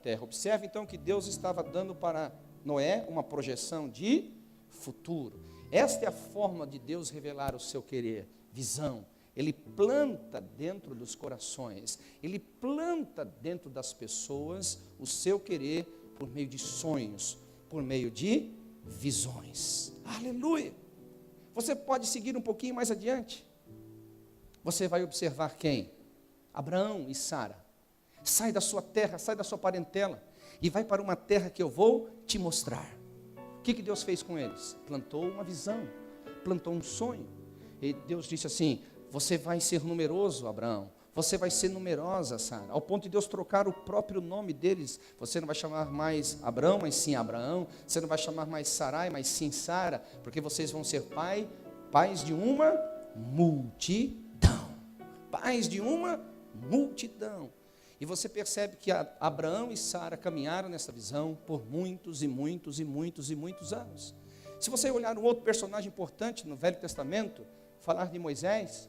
terra. Observe então que Deus estava dando para Noé uma projeção de futuro. Esta é a forma de Deus revelar o seu querer, visão. Ele planta dentro dos corações, ele planta dentro das pessoas o seu querer por meio de sonhos, por meio de visões. Aleluia! Você pode seguir um pouquinho mais adiante. Você vai observar quem? Abraão e Sara. Sai da sua terra, sai da sua parentela e vai para uma terra que eu vou te mostrar. O que Deus fez com eles? Plantou uma visão, plantou um sonho. E Deus disse assim: você vai ser numeroso, Abraão. Você vai ser numerosa, Sara. Ao ponto de Deus trocar o próprio nome deles. Você não vai chamar mais Abraão, mas sim Abraão. Você não vai chamar mais Sarai, mas sim Sara. Porque vocês vão ser pais de uma multidão. Pais de uma multidão. E você percebe que Abraão e Sara caminharam nessa visão por muitos e muitos e muitos e muitos anos. Se você olhar um outro personagem importante no Velho Testamento, falar de Moisés,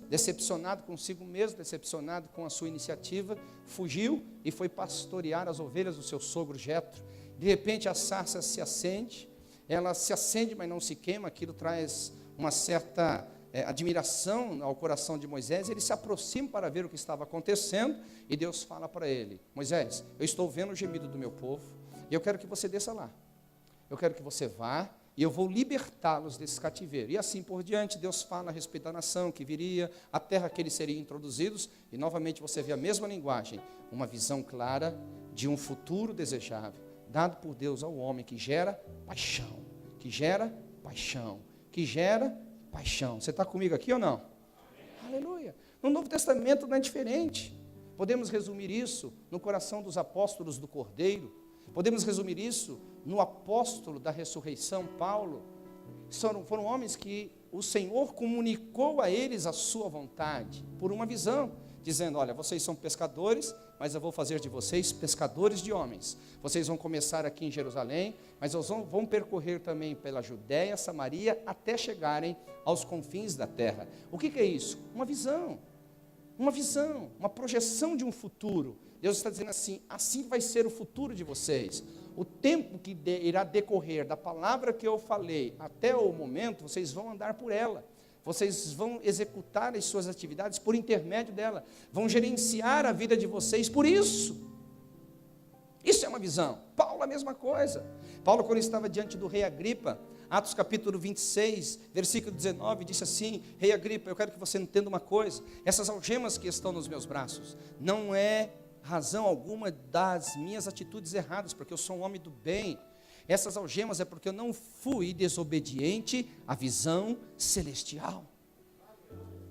decepcionado consigo mesmo, decepcionado com a sua iniciativa, fugiu e foi pastorear as ovelhas do seu sogro Jetro. De repente a sarça se acende, ela se acende, mas não se queima. Aquilo traz uma certa admiração ao coração de Moisés. Ele se aproxima para ver o que estava acontecendo, e Deus fala para ele: Moisés, eu estou vendo o gemido do meu povo, e eu quero que você desça lá, eu quero que você vá, e eu vou libertá-los desse cativeiro. E assim por diante. Deus fala a respeito da nação que viria, a terra que eles seriam introduzidos, e novamente você vê a mesma linguagem, uma visão clara de um futuro desejável, dado por Deus ao homem, que gera paixão, que gera paixão, que gera paixão. Você está comigo aqui ou não? Amém. Aleluia. No Novo Testamento não é diferente. Podemos resumir isso no coração dos apóstolos do Cordeiro. Podemos resumir isso no apóstolo da ressurreição, Paulo. Foram homens que o Senhor comunicou a eles a sua vontade, por uma visão, dizendo: olha, vocês são pescadores, mas eu vou fazer de vocês pescadores de homens. Vocês vão começar aqui em Jerusalém, mas vão percorrer também pela Judéia, Samaria, até chegarem aos confins da terra. O que é isso? Uma visão, uma projeção de um futuro. Deus está dizendo assim: assim vai ser o futuro de vocês. O tempo que irá decorrer da palavra que eu falei até o momento, vocês vão andar por ela. Vocês vão executar as suas atividades por intermédio dela. Vão gerenciar a vida de vocês por isso. Isso é uma visão. Paulo, a mesma coisa. Paulo, quando estava diante do rei Agripa, Atos capítulo 26, versículo 19, disse assim: Rei Agripa, eu quero que você entenda uma coisa. Essas algemas que estão nos meus braços não é razão alguma das minhas atitudes erradas, porque eu sou um homem do bem. Essas algemas é porque eu não fui desobediente à visão celestial.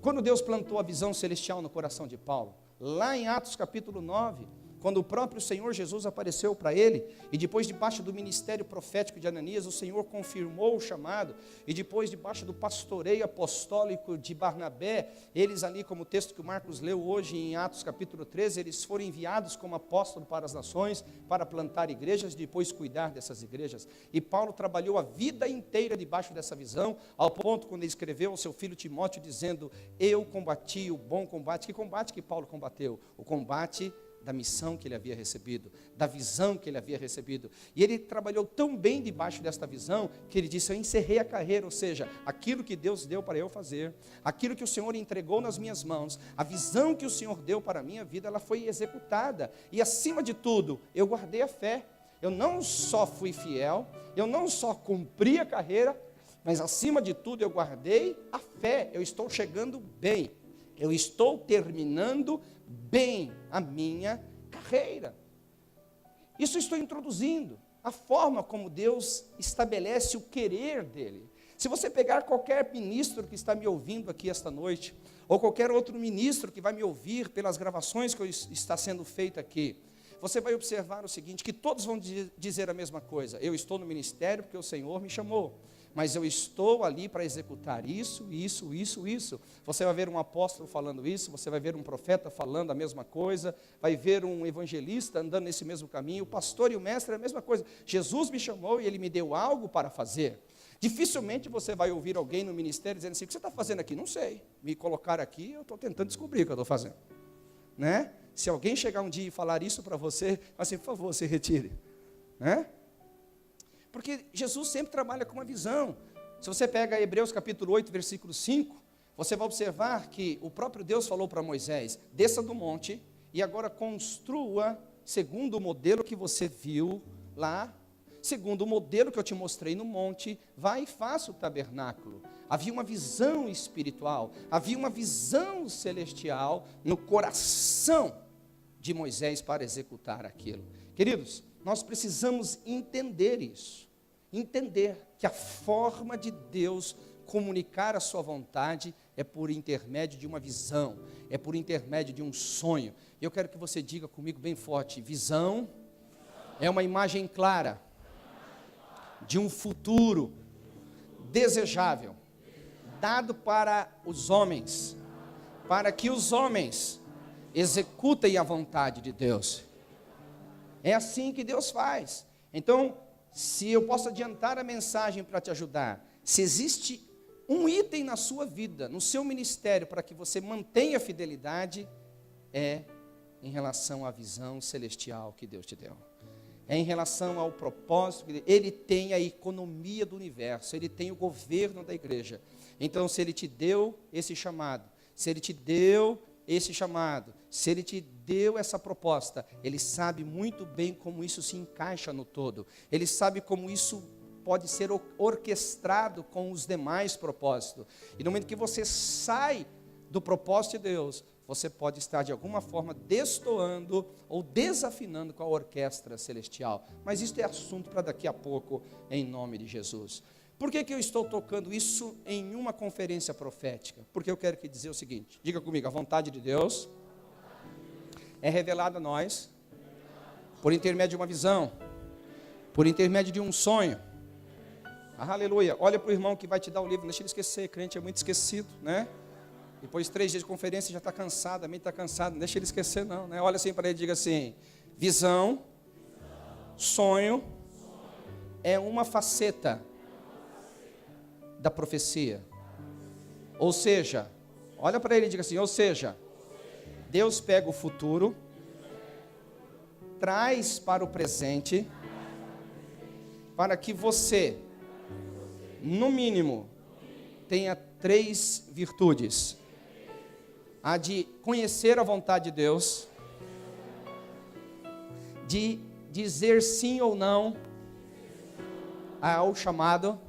Quando Deus plantou a visão celestial no coração de Paulo, lá em Atos capítulo 9, quando o próprio Senhor Jesus apareceu para ele, e depois debaixo do ministério profético de Ananias, o Senhor confirmou o chamado, e depois debaixo do pastoreio apostólico de Barnabé, eles ali, como o texto que o Marcos leu hoje em Atos capítulo 13, eles foram enviados como apóstolos para as nações, para plantar igrejas e depois cuidar dessas igrejas. E Paulo trabalhou a vida inteira debaixo dessa visão, ao ponto quando ele escreveu ao seu filho Timóteo, dizendo: eu combati o bom combate. Que combate que Paulo combateu? O combate da missão que ele havia recebido, da visão que ele havia recebido. E ele trabalhou tão bem debaixo desta visão, que ele disse: eu encerrei a carreira, ou seja, aquilo que Deus deu para eu fazer, aquilo que o Senhor entregou nas minhas mãos, a visão que o Senhor deu para a minha vida, ela foi executada. E acima de tudo, eu guardei a fé. Eu não só fui fiel, eu não só cumpri a carreira, mas acima de tudo eu guardei a fé. Eu estou chegando bem, eu estou terminando bem a minha carreira. Isso eu estou introduzindo a forma como Deus estabelece o querer dele. Se você pegar qualquer ministro que está me ouvindo aqui esta noite, ou qualquer outro ministro que vai me ouvir pelas gravações que está sendo feita aqui, você vai observar o seguinte, que todos vão dizer a mesma coisa: eu estou no ministério porque o Senhor me chamou, mas eu estou ali para executar isso. Você vai ver um apóstolo falando isso, você vai ver um profeta falando a mesma coisa, vai ver um evangelista andando nesse mesmo caminho, o pastor e o mestre é a mesma coisa. Jesus me chamou e ele me deu algo para fazer. Dificilmente você vai ouvir alguém no ministério dizendo assim: o que você está fazendo aqui? Não sei, me colocaram aqui, eu estou tentando descobrir o que eu estou fazendo, né? Se alguém chegar um dia e falar isso para você, assim, por favor, se retire. Né? Porque Jesus sempre trabalha com uma visão. Se você pega Hebreus capítulo 8, versículo 5, você vai observar que o próprio Deus falou para Moisés, desça do monte e agora construa segundo o modelo que você viu lá, segundo o modelo que eu te mostrei no monte, vai e faça o tabernáculo. Havia uma visão espiritual, havia uma visão celestial no coração de Moisés para executar aquilo. Queridos, nós precisamos entender isso, entender que a forma de Deus comunicar a sua vontade é por intermédio de uma visão, é por intermédio de um sonho. Eu quero que você diga comigo bem forte: visão é uma imagem clara de um futuro desejável, dado para os homens, para que os homens executem a vontade de Deus. É assim que Deus faz. Então, se eu posso adiantar a mensagem para te ajudar, se existe um item na sua vida, no seu ministério, para que você mantenha a fidelidade, é em relação à visão celestial que Deus te deu. É em relação ao propósito, Ele tem a economia do universo, Ele tem o governo da igreja. Então, se Ele te deu esse chamado, se Ele te deu esse chamado, se Ele te deu essa proposta, Ele sabe muito bem como isso se encaixa no todo. Ele sabe como isso pode ser orquestrado com os demais propósitos. E no momento que você sai do propósito de Deus, você pode estar de alguma forma destoando ou desafinando com a orquestra celestial. Mas isso é assunto para daqui a pouco, em nome de Jesus. Por que eu estou tocando isso em uma conferência profética? Porque eu quero dizer o seguinte, diga comigo: a vontade de Deus é revelada a nós por intermédio de uma visão, por intermédio de um sonho. Aleluia. Olha para o irmão que vai te dar o livro, não deixa ele esquecer, crente é muito esquecido, né? Depois de 3 dias de conferência já está cansado, a mente está cansada, não deixa ele esquecer não, né? Olha assim para ele e diga assim: visão, sonho, é uma faceta da profecia. Ou seja, olha para ele e diga assim, ou seja, Deus pega o futuro, traz para o presente, para que você, no mínimo, tenha 3 virtudes: a de conhecer a vontade de Deus, de dizer sim ou não ao chamado,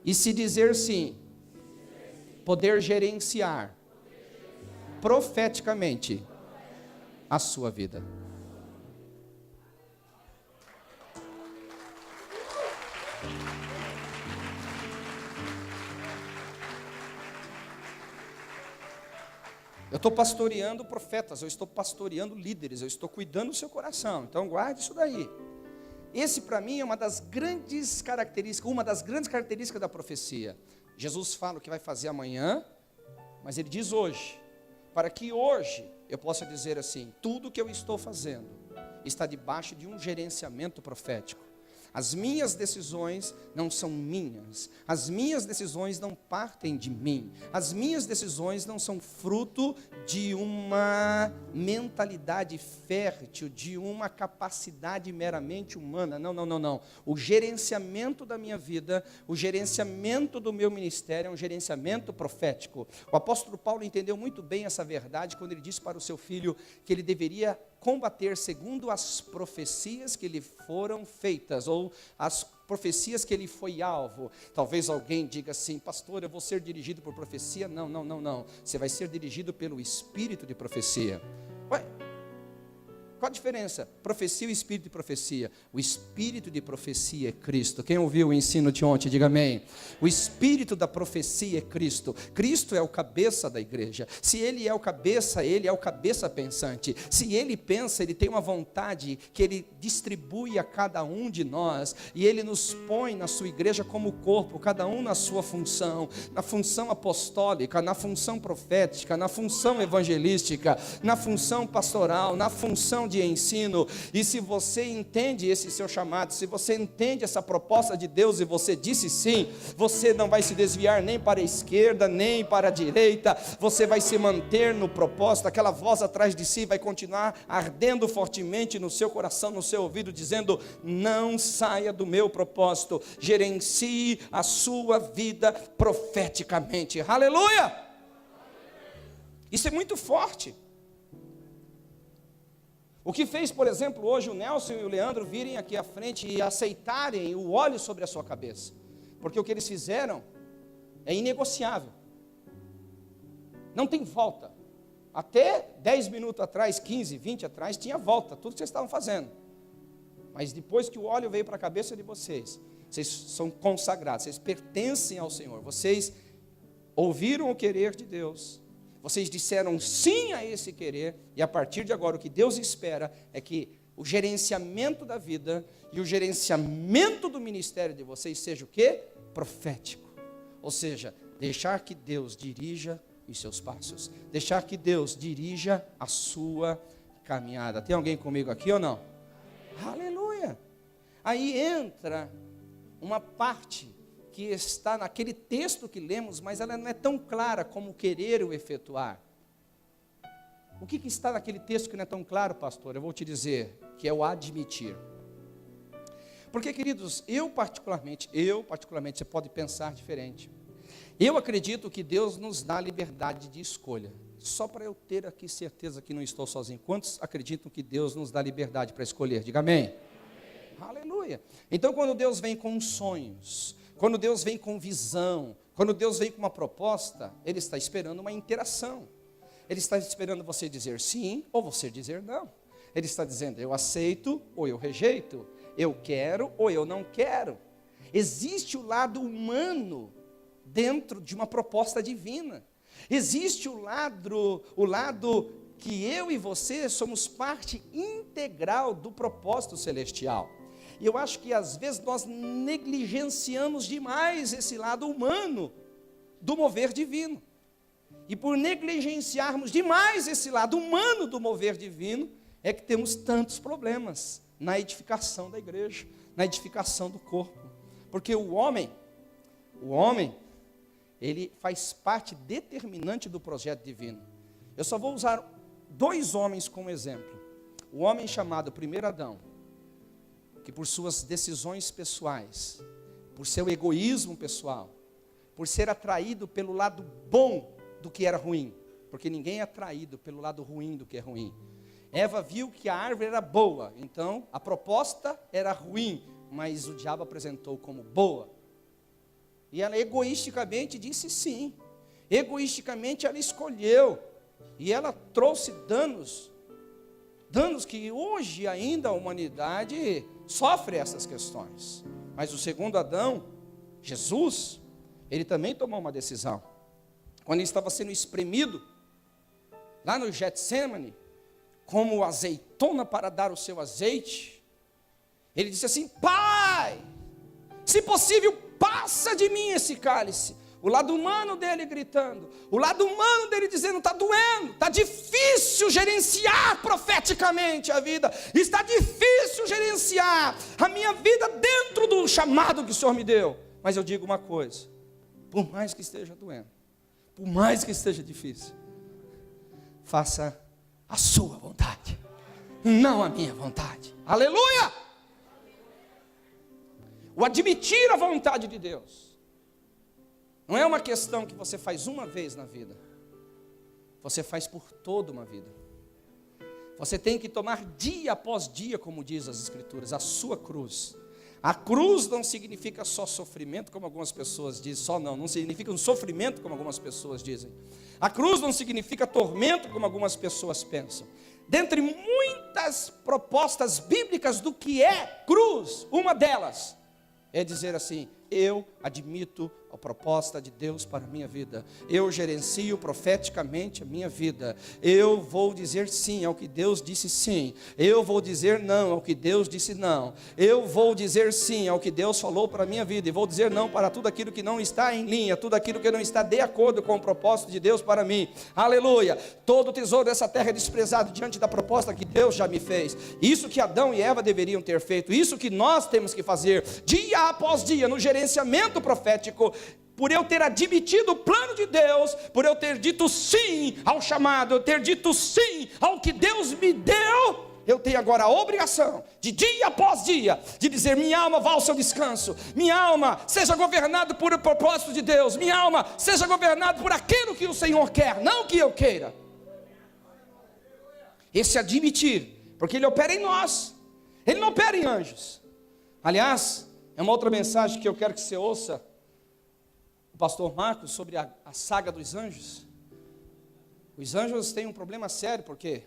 e se dizer sim, poder gerenciar profeticamente a sua vida. Eu estou pastoreando profetas, eu estou pastoreando líderes, eu estou cuidando do seu coração, então guarde isso daí. Esse para mim é uma das grandes características da profecia. Jesus fala o que vai fazer amanhã, mas Ele diz hoje, para que hoje eu possa dizer assim, tudo que eu estou fazendo está debaixo de um gerenciamento profético. As minhas decisões não são minhas, as minhas decisões não partem de mim, as minhas decisões não são fruto de uma mentalidade fértil, de uma capacidade meramente humana, não. O gerenciamento da minha vida, o gerenciamento do meu ministério é um gerenciamento profético. O apóstolo Paulo entendeu muito bem essa verdade quando ele disse para o seu filho que ele deveria combater segundo as profecias que lhe foram feitas, ou as profecias que ele foi alvo. Talvez alguém diga assim, pastor, eu vou ser dirigido por profecia? Não. Você vai ser dirigido pelo espírito de profecia. Ué, qual a diferença? Profecia e espírito de profecia. O espírito de profecia é Cristo. Quem ouviu o ensino de ontem, diga amém. O espírito da profecia é Cristo. Cristo é o cabeça da igreja. Se Ele é o cabeça pensante. Se Ele pensa, Ele tem uma vontade que Ele distribui a cada um de nós. E Ele nos põe na sua igreja como corpo, cada um na sua função. Na função apostólica, na função profética, na função evangelística, na função pastoral, na função de ensino. E se você entende esse seu chamado, se você entende essa proposta de Deus e você disse sim, você não vai se desviar nem para a esquerda, nem para a direita, você vai se manter no propósito. Aquela voz atrás de si vai continuar ardendo fortemente no seu coração, no seu ouvido, dizendo: não saia do meu propósito, gerencie a sua vida profeticamente. Aleluia! Isso é muito forte. O que fez, por exemplo, hoje o Nelson e o Leandro virem aqui à frente e aceitarem o óleo sobre a sua cabeça, porque o que eles fizeram é inegociável, não tem volta. Até 10 minutos atrás, 15, 20 atrás, tinha volta, tudo que vocês estavam fazendo. Mas depois que o óleo veio para a cabeça de vocês, vocês são consagrados, vocês pertencem ao Senhor, vocês ouviram o querer de Deus, vocês disseram sim a esse querer, e a partir de agora o que Deus espera é que o gerenciamento da vida e o gerenciamento do ministério de vocês seja o quê? Profético. Ou seja, deixar que Deus dirija os seus passos, deixar que Deus dirija a sua caminhada. Tem alguém comigo aqui ou não? Aleluia! Aí entra uma parte que está naquele texto que lemos, mas ela não é tão clara como querer o efetuar. O que está naquele texto que não é tão claro, pastor? Eu vou te dizer, que é o admitir. Porque, queridos, eu particularmente, você pode pensar diferente. Eu acredito que Deus nos dá liberdade de escolha. Só para eu ter aqui certeza que não estou sozinho. Quantos acreditam que Deus nos dá liberdade para escolher? Diga amém. Aleluia. Então, quando Deus vem com sonhos, quando Deus vem com visão, quando Deus vem com uma proposta, Ele está esperando uma interação. Ele está esperando você dizer sim ou você dizer não. Ele está dizendo: eu aceito ou eu rejeito, eu quero ou eu não quero. Existe o lado humano dentro de uma proposta divina. Existe o lado que eu e você somos parte integral do propósito celestial. E eu acho que às vezes nós negligenciamos demais esse lado humano do mover divino. E por negligenciarmos demais esse lado humano do mover divino, é que temos tantos problemas na edificação da igreja, na edificação do corpo. Porque o homem, ele faz parte determinante do projeto divino. Eu só vou usar 2 homens como exemplo. O homem chamado primeiro Adão, que por suas decisões pessoais, por seu egoísmo pessoal, por ser atraído pelo lado bom do que era ruim, porque ninguém é atraído pelo lado ruim do que é ruim. Eva viu que a árvore era boa, então a proposta era ruim, mas o diabo apresentou como boa. E ela egoisticamente disse sim. Egoisticamente ela escolheu. E ela trouxe danos que hoje ainda a humanidade sofre essas questões. Mas o segundo Adão, Jesus, ele também tomou uma decisão. Quando ele estava sendo espremido, lá no Getsemane, como azeitona para dar o seu azeite, ele disse assim: Pai, se possível, passa de mim esse cálice. O lado humano dele gritando, o lado humano dele dizendo: está doendo, está difícil gerenciar profeticamente a vida, está difícil gerenciar a minha vida dentro do chamado que o Senhor me deu. Mas eu digo uma coisa: por mais que esteja doendo, por mais que esteja difícil, faça a sua vontade, não a minha vontade. Aleluia! O admitir a vontade de Deus não é uma questão que você faz uma vez na vida, você faz por toda uma vida. Você tem que tomar dia após dia, como diz as Escrituras, a sua cruz. A cruz não significa só sofrimento, como algumas pessoas dizem, não significa um sofrimento, como algumas pessoas dizem. A cruz não significa tormento, como algumas pessoas pensam. Dentre muitas propostas bíblicas do que é cruz, uma delas é dizer assim: eu admito a proposta de Deus para a minha vida. Eu gerencio profeticamente a minha vida. Eu vou dizer sim ao que Deus disse sim. Eu vou dizer não ao que Deus disse não. Eu vou dizer sim ao que Deus falou para a minha vida. E vou dizer não para tudo aquilo que não está em linha, tudo aquilo que não está de acordo com o propósito de Deus para mim. Aleluia! Todo o tesouro dessa terra é desprezado diante da proposta que Deus já me fez. Isso que Adão e Eva deveriam ter feito. Isso que nós temos que fazer dia após dia no gerenciamento profético. Por eu ter admitido o plano de Deus, por eu ter dito sim ao chamado, eu ter dito sim ao que Deus me deu, eu tenho agora a obrigação, de dia após dia, de dizer: minha alma vá ao seu descanso, minha alma seja governada por o propósito de Deus, minha alma seja governada por aquilo que o Senhor quer, não o que eu queira. Esse admitir, porque Ele opera em nós, Ele não opera em anjos. Aliás, é uma outra mensagem que eu quero que você ouça, pastor Marcos, sobre a saga dos anjos. Os anjos têm um problema sério, porque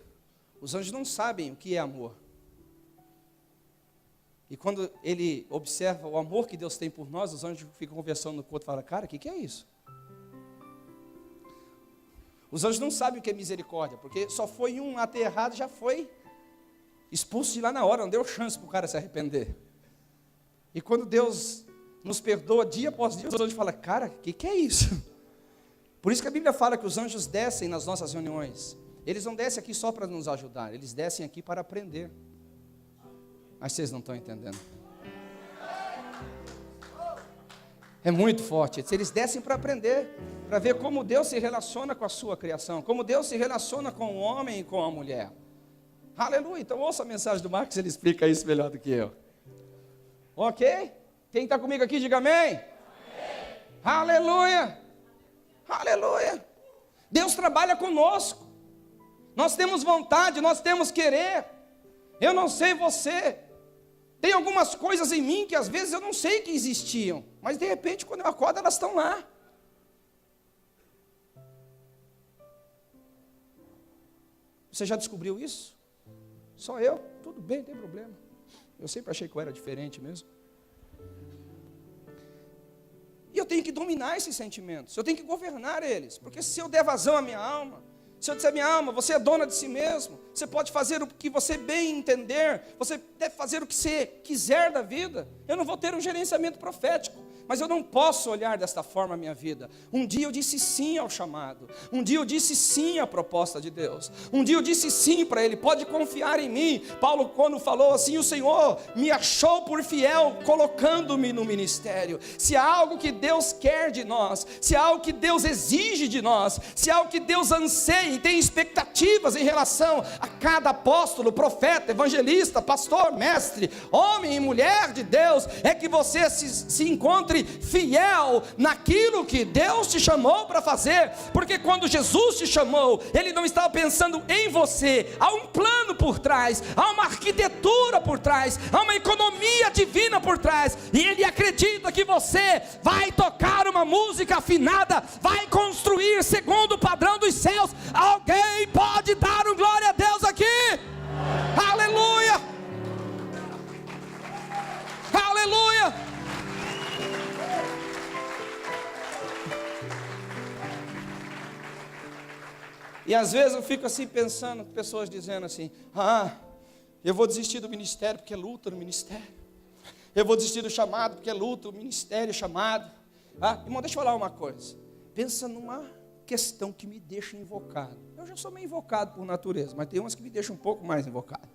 os anjos não sabem o que é amor. E quando ele observa o amor que Deus tem por nós, os anjos ficam conversando com o outro e falam: cara, o que é isso? Os anjos não sabem o que é misericórdia, porque só foi um a ter errado, já foi expulso de lá na hora, não deu chance para o cara se arrepender. E quando Deus nos perdoa dia após dia, os anjos falam: cara, o que é isso? Por isso que a Bíblia fala que os anjos descem nas nossas reuniões. Eles não descem aqui só para nos ajudar, eles descem aqui para aprender. Mas vocês não estão entendendo. É muito forte. Eles descem para aprender, para ver como Deus se relaciona com a sua criação, como Deus se relaciona com o homem e com a mulher. Aleluia. Então ouça a mensagem do Marcos, ele explica isso melhor do que eu. Ok? Quem está comigo aqui, diga amém. Amém. Aleluia. Aleluia. Deus trabalha conosco. Nós temos vontade, nós temos querer. Eu não sei você. Tem algumas coisas em mim que às vezes eu não sei que existiam, mas de repente quando eu acordo elas estão lá. Você já descobriu isso? Só eu? Tudo bem, não tem problema. Eu sempre achei que eu era diferente mesmo. E eu tenho que dominar esses sentimentos, eu tenho que governar eles, porque se eu der vazão à minha alma, se eu disser: minha alma, você é dona de si mesmo, você pode fazer o que você bem entender, você deve fazer o que você quiser da vida, eu não vou ter um gerenciamento profético. Mas eu não posso olhar desta forma a minha vida. Um dia eu disse sim ao chamado. Um dia eu disse sim à proposta de Deus. Um dia eu disse sim para Ele. Pode confiar em mim. Paulo, quando falou assim: o Senhor me achou por fiel, colocando-me no ministério. Se há algo que Deus quer de nós, se há algo que Deus exige de nós, se há algo que Deus anseia e tem expectativas em relação a cada apóstolo, profeta, evangelista, pastor, mestre, homem e mulher de Deus, é que você se encontre fiel naquilo que Deus te chamou para fazer. Porque quando Jesus te chamou, Ele não estava pensando em você. Há um plano por trás, há uma arquitetura por trás, há uma economia divina por trás, e Ele acredita que você vai tocar uma música afinada, vai construir segundo o padrão dos céus. Alguém pode dar um glória a Deus aqui? Aleluia! Aleluia! E às vezes eu fico assim pensando, pessoas dizendo assim: eu vou desistir do ministério porque é luta no ministério. Eu vou desistir do chamado porque é luta, o ministério, chamado. Irmão, deixa eu falar uma coisa. Pensa numa questão que me deixa invocado. Eu já sou meio invocado por natureza, mas tem umas que me deixam um pouco mais invocado.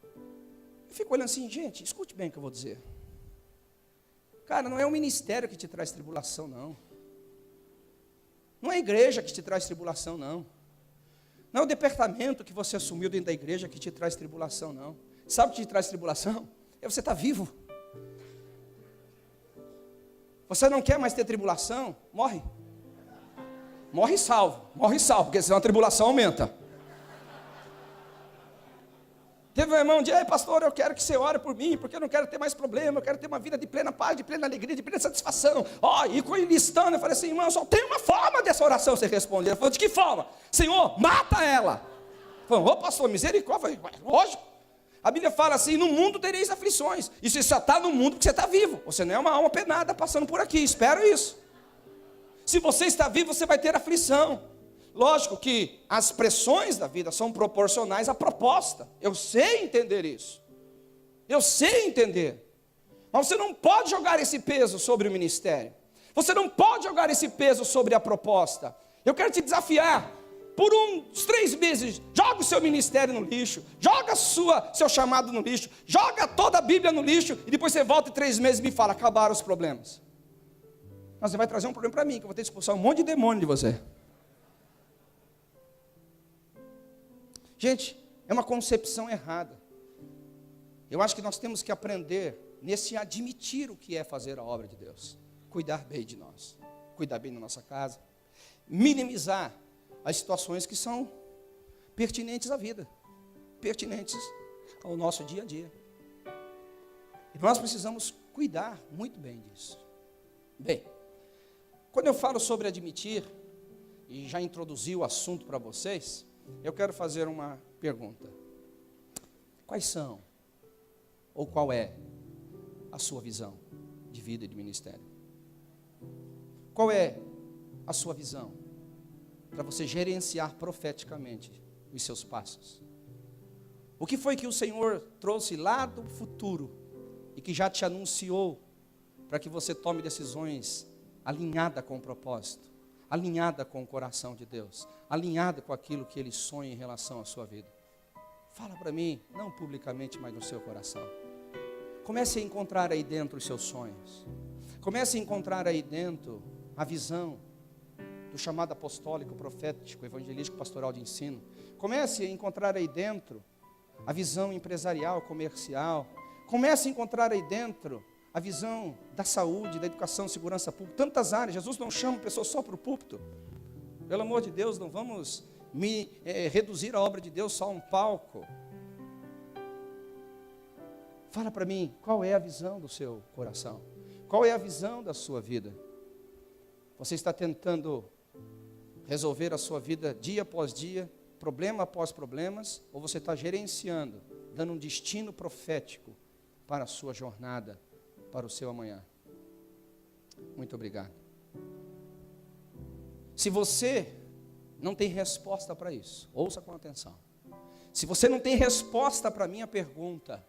Eu fico olhando assim: gente, escute bem o que eu vou dizer. Cara, não é o ministério que te traz tribulação, não. Não é a igreja que te traz tribulação, não. Não é o departamento que você assumiu dentro da igreja que te traz tribulação, não. Sabe o que te traz tribulação? É você estar vivo. Você não quer mais ter tribulação? Morre. Morre salvo, porque senão a tribulação aumenta. Teve um irmão de: pastor, eu quero que você ore por mim, porque eu não quero ter mais problema, eu quero ter uma vida de plena paz, de plena alegria, de plena satisfação. E com ele listando, eu falei assim: irmão, só tem uma forma dessa oração você responder. Ele falou: de que forma? Senhor, mata ela. Eu falei: pastor, misericórdia. Eu falei: lógico. A Bíblia fala assim: no mundo tereis aflições. E você só está no mundo porque você está vivo. Você não é uma alma penada passando por aqui, espero isso. Se você está vivo, você vai ter aflição. Lógico que as pressões da vida são proporcionais à proposta. Eu sei entender isso. Eu sei entender. Mas você não pode jogar esse peso sobre o ministério. Você não pode jogar esse peso sobre a proposta. Eu quero te desafiar. Por uns 3 meses, joga o seu ministério no lixo, joga seu chamado no lixo, joga toda a Bíblia no lixo, e depois você volta em 3 meses e me fala: acabaram os problemas. Mas você vai trazer um problema para mim, que eu vou ter que expulsar um monte de demônio de você. Gente, é uma concepção errada. Eu acho que nós temos que aprender nesse admitir o que é fazer a obra de Deus. Cuidar bem de nós, cuidar bem da nossa casa, minimizar as situações que são pertinentes à vida, pertinentes ao nosso dia a dia. E nós precisamos cuidar muito bem disso. Bem, quando eu falo sobre admitir, e já introduzi o assunto para vocês, eu quero fazer uma pergunta. Quais são, ou qual é, a sua visão de vida e de ministério? Qual é a sua visão para você gerenciar profeticamente os seus passos? O que foi que o Senhor trouxe lá do futuro e que já te anunciou para que você tome decisões alinhada com o propósito, alinhada com o coração de Deus, alinhada com aquilo que Ele sonha em relação à sua vida? Fala para mim, não publicamente, mas no seu coração. Comece a encontrar aí dentro os seus sonhos. Comece a encontrar aí dentro a visão do chamado apostólico, profético, evangelístico, pastoral de ensino. Comece a encontrar aí dentro a visão empresarial, comercial. Comece a encontrar aí dentro a visão da saúde, da educação, segurança pública, tantas áreas. Jesus não chama pessoas só para o púlpito. Pelo amor de Deus, não vamos reduzir a obra de Deus só a um palco. Fala para mim, qual é a visão do seu coração? Qual é a visão da sua vida? Você está tentando resolver a sua vida dia após dia, problema após problemas, ou você está gerenciando, dando um destino profético para a sua jornada, para o seu amanhã? Muito obrigado. Se você não tem resposta para isso, ouça com atenção. Se você não tem resposta para a minha pergunta,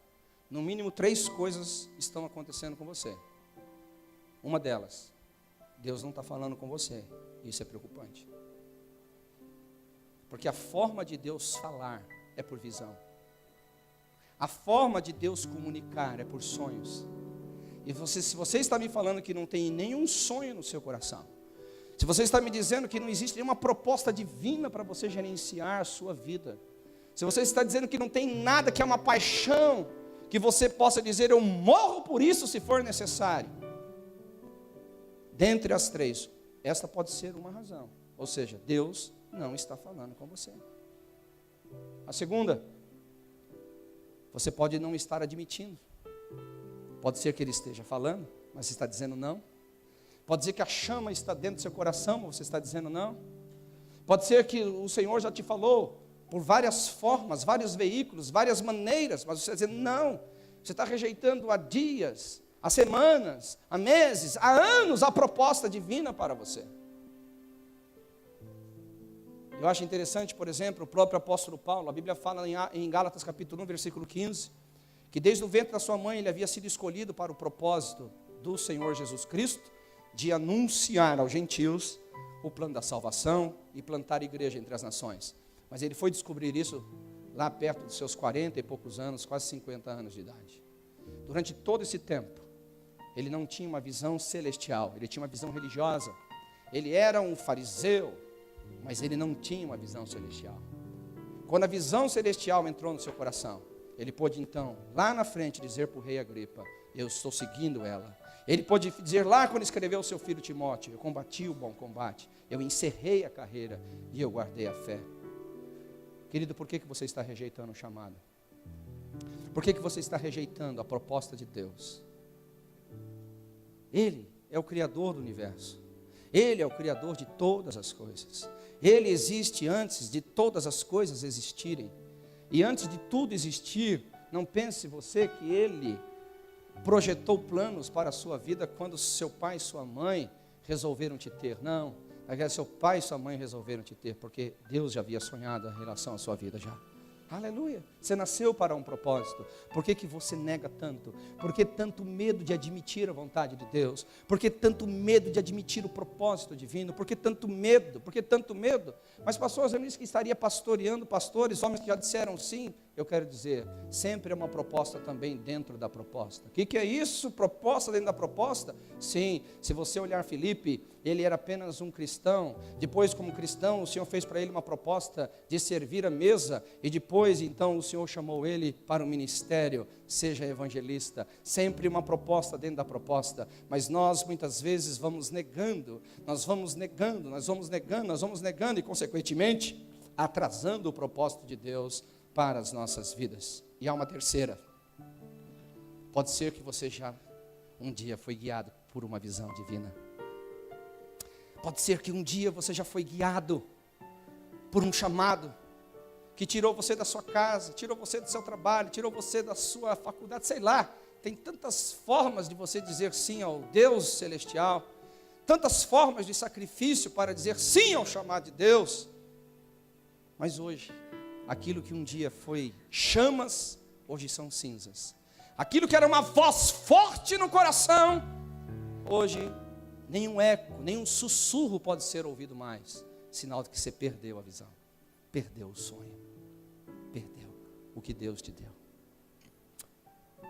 no mínimo 3 coisas estão acontecendo com você. Uma delas, Deus não está falando com você. Isso é preocupante. Porque a forma de Deus falar é por visão. A forma de Deus comunicar é por sonhos. E se você está me falando que não tem nenhum sonho no seu coração, se você está me dizendo que não existe nenhuma proposta divina para você gerenciar a sua vida, se você está dizendo que não tem nada que é uma paixão, que você possa dizer: eu morro por isso se for necessário. Dentre as 3, esta pode ser uma razão. Ou seja, Deus não está falando com você. A segunda, você pode não estar admitindo. Pode ser que Ele esteja falando, mas você está dizendo não. Pode ser que a chama está dentro do seu coração, mas você está dizendo não. Pode ser que o Senhor já te falou por várias formas, vários veículos, várias maneiras, mas você está dizendo não. Você está rejeitando há dias, há semanas, há meses, há anos a proposta divina para você. Eu acho interessante, por exemplo, o próprio apóstolo Paulo. A Bíblia fala em Gálatas capítulo 1, versículo 15, que desde o ventre da sua mãe ele havia sido escolhido para o propósito do Senhor Jesus Cristo, de anunciar aos gentios o plano da salvação e plantar igreja entre as nações. Mas ele foi descobrir isso lá perto dos seus 40 e poucos anos, quase 50 anos de idade. Durante todo esse tempo, ele não tinha uma visão celestial, ele tinha uma visão religiosa. Ele era um fariseu, mas ele não tinha uma visão celestial. Quando a visão celestial entrou no seu coração, ele pôde então, lá na frente, dizer para o rei Agripa: eu estou seguindo ela. Ele pôde dizer lá quando escreveu ao seu filho Timóteo: eu combati o bom combate, eu encerrei a carreira e eu guardei a fé. Querido, por que você está rejeitando o chamado? Por que você está rejeitando a proposta de Deus? Ele é o Criador do universo. Ele é o Criador de todas as coisas. Ele existe antes de todas as coisas existirem. E antes de tudo existir, Não pense você que Ele projetou planos para a sua vida quando seu pai e sua mãe resolveram te ter. Não, seu pai e sua mãe resolveram te ter, porque Deus já havia sonhado em relação à sua vida já. Aleluia, você nasceu para um propósito. Por que você nega tanto? Por que tanto medo de admitir a vontade de Deus? Por que tanto medo de admitir o propósito divino? Por que tanto medo? Por que tanto medo? Mas pastor, eu não disse que estaria pastoreando pastores, homens que já disseram sim. Eu quero dizer, sempre é uma proposta também dentro da proposta. O que é isso? Proposta dentro da proposta? Sim, se você olhar Filipe, ele era apenas um cristão. Depois, como cristão, o Senhor fez para ele uma proposta de servir a mesa. E depois, então, o Senhor chamou ele para o ministério. Seja evangelista. Sempre uma proposta dentro da proposta. Mas nós, muitas vezes, vamos negando. Nós vamos negando e, consequentemente, atrasando o propósito de Deus para as nossas vidas. E há uma terceira. Pode ser que você já um dia foi guiado por uma visão divina. Pode ser que um dia você já foi guiado por um chamado que tirou você da sua casa, tirou você do seu trabalho, tirou você da sua faculdade, sei lá. Tem tantas formas de você dizer sim ao Deus celestial, tantas formas de sacrifício para dizer sim ao chamado de Deus. Mas hoje, aquilo que um dia foi chamas, hoje são cinzas. Aquilo que era uma voz forte no coração, hoje nenhum eco, nenhum sussurro pode ser ouvido mais. Sinal de que você perdeu a visão, perdeu o sonho, perdeu o que Deus te deu.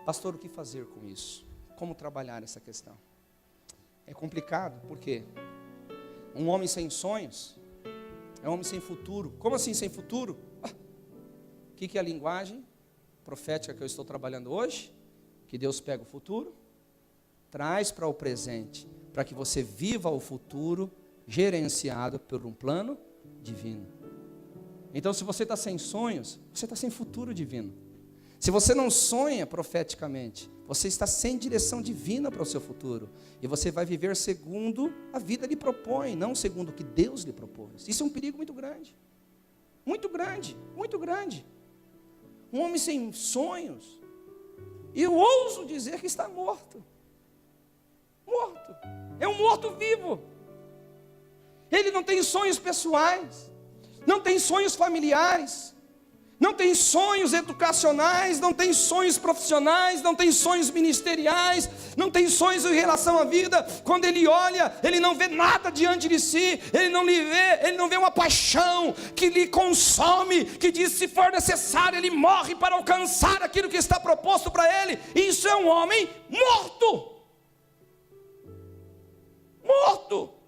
Pastor, o que fazer com isso? Como trabalhar essa questão? É complicado, porque um homem sem sonhos é um homem sem futuro. Como assim sem futuro? O que é a linguagem profética que eu estou trabalhando hoje? Que Deus pega o futuro, traz para o presente, para que você viva o futuro gerenciado por um plano divino. Então, se você está sem sonhos, você está sem futuro divino. Se você não sonha profeticamente, você está sem direção divina para o seu futuro. E você vai viver segundo a vida lhe propõe, não segundo o que Deus lhe propôs. Isso é um perigo muito grande. Muito grande, muito grande. Um homem sem sonhos, e eu ouso dizer que está morto. Morto. É um morto vivo. Ele não tem sonhos pessoais, não tem sonhos familiares, não tem sonhos educacionais, não tem sonhos profissionais, não tem sonhos ministeriais, não tem sonhos em relação à vida. Quando ele olha, ele não vê nada diante de si, ele não vê uma paixão que lhe consome, que diz se for necessário ele morre para alcançar aquilo que está proposto para ele. Isso é um homem morto. Morto.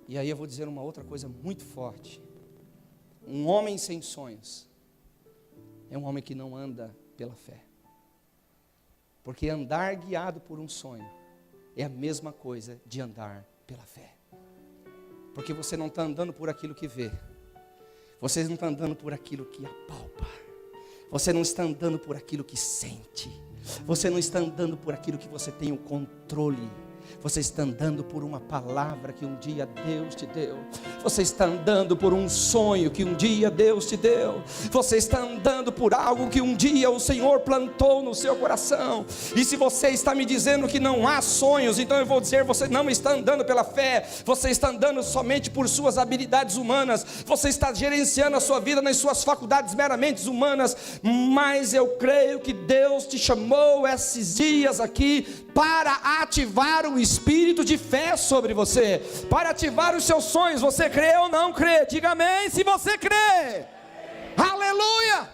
E aí eu vou dizer uma outra coisa muito forte. Um homem sem sonhos é um homem que não anda pela fé. Porque andar guiado por um sonho é a mesma coisa de andar pela fé. Porque você não está andando por aquilo que vê. Você não está andando por aquilo que apalpa. Você não está andando por aquilo que sente. Você não está andando por aquilo que você tem o controle. Você está andando por uma palavra que um dia Deus te deu. Você está andando por um sonho que um dia Deus te deu. Você está andando por algo que um dia o Senhor plantou no seu coração. E se você está me dizendo que não há sonhos, então eu vou dizer, você não está andando pela fé. Você está andando somente por suas habilidades humanas. Você está gerenciando a sua vida nas suas faculdades meramente humanas. Mas eu creio que Deus te chamou esses dias aqui para ativar o espírito de fé sobre você, para ativar os seus sonhos. Você crê ou não crê? Diga amém se você crê. Aleluia.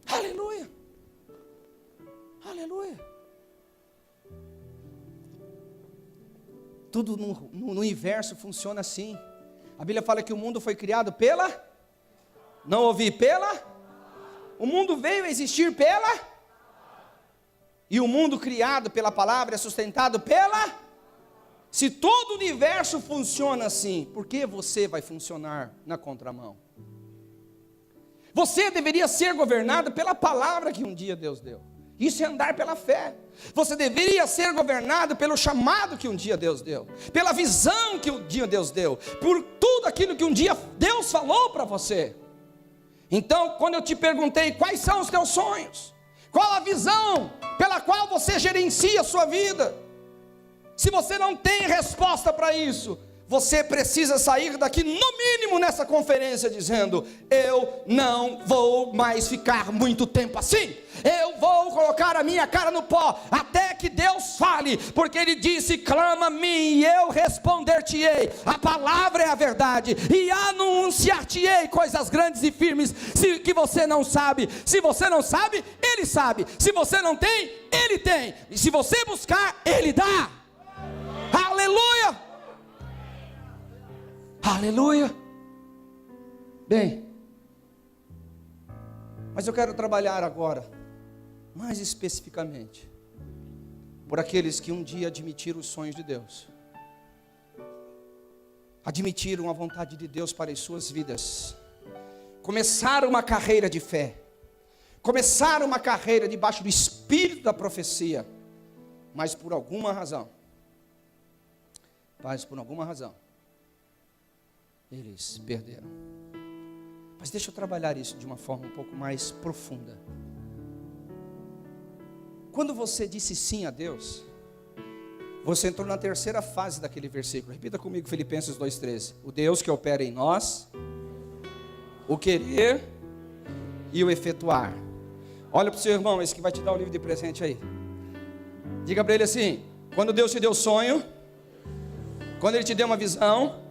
Aleluia. Aleluia. Tudo no universo funciona assim. A Bíblia fala que o mundo foi criado pela... Não ouvi, pela... O mundo veio a existir pela... E o mundo criado pela palavra é sustentado pela... Se todo o universo funciona assim, por que você vai funcionar na contramão? Você deveria ser governado pela palavra que um dia Deus deu. Isso é andar pela fé. Você deveria ser governado pelo chamado que um dia Deus deu, pela visão que um dia Deus deu, por tudo aquilo que um dia Deus falou para você. Então, quando eu te perguntei quais são os teus sonhos, qual a visão pela qual você gerencia a sua vida, se você não tem resposta para isso, você precisa sair daqui, no mínimo nessa conferência, dizendo: eu não vou mais ficar muito tempo assim, eu vou colocar a minha cara no pó, até que Deus fale, porque Ele disse: clama a mim e eu responder-te-ei, a palavra é a verdade, e anunciar-te-ei coisas grandes e firmes, que você não sabe. Se você não sabe, Ele sabe. Se você não tem, Ele tem. E se você buscar, Ele dá. Aleluia! Aleluia! Bem, mas eu quero trabalhar agora, mais especificamente, por aqueles que um dia admitiram os sonhos de Deus, admitiram a vontade de Deus para as suas vidas, começaram uma carreira de fé, começaram uma carreira debaixo do espírito da profecia, mas por alguma razão, eles perderam. Mas deixa eu trabalhar isso de uma forma um pouco mais profunda. Quando você disse sim a Deus, você entrou na terceira fase daquele versículo. Repita comigo Filipenses 2,13. O Deus que opera em nós o querer e o efetuar. Olha para o seu irmão, esse que vai te dar o livro de presente aí. Diga para ele assim: quando Deus te deu sonho, quando Ele te deu uma visão,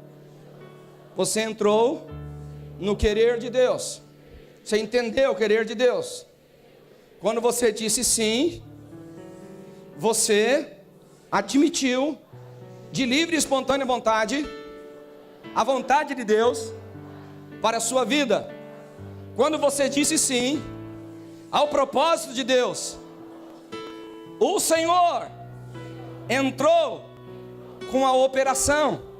você entrou no querer de Deus. Você entendeu o querer de Deus. Quando você disse sim, você admitiu de livre e espontânea vontade a vontade de Deus para a sua vida. Quando você disse sim ao propósito de Deus, o Senhor entrou com a operação.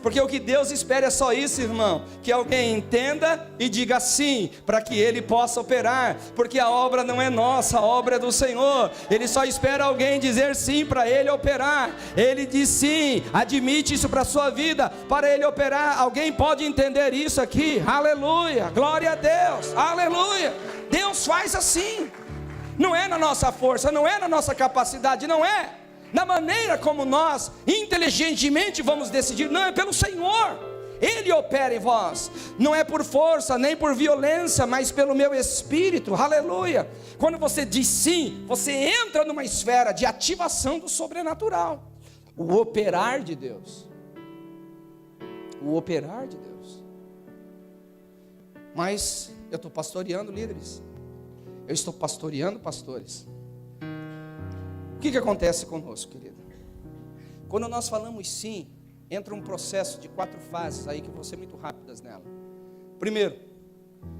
Porque o que Deus espera é só isso, irmão, que alguém entenda e diga sim, para que Ele possa operar, porque a obra não é nossa, a obra é do Senhor. Ele só espera alguém dizer sim para Ele operar. Ele diz sim, admite isso para a sua vida, para Ele operar. Alguém pode entender isso aqui? Aleluia, glória a Deus, aleluia. Deus faz assim, não é na nossa força, não é na nossa capacidade, não é na maneira como nós inteligentemente vamos decidir, não, é pelo Senhor. Ele opera em vós, não é por força, nem por violência, mas pelo meu espírito, aleluia. Quando você diz sim, você entra numa esfera de ativação do sobrenatural, o operar de Deus, o operar de Deus. Mas eu estou pastoreando líderes, eu estou pastoreando pastores. O que acontece conosco, querido? Quando nós falamos sim, entra um processo de 4 fases aí que vão ser muito rápidas nela. Primeiro,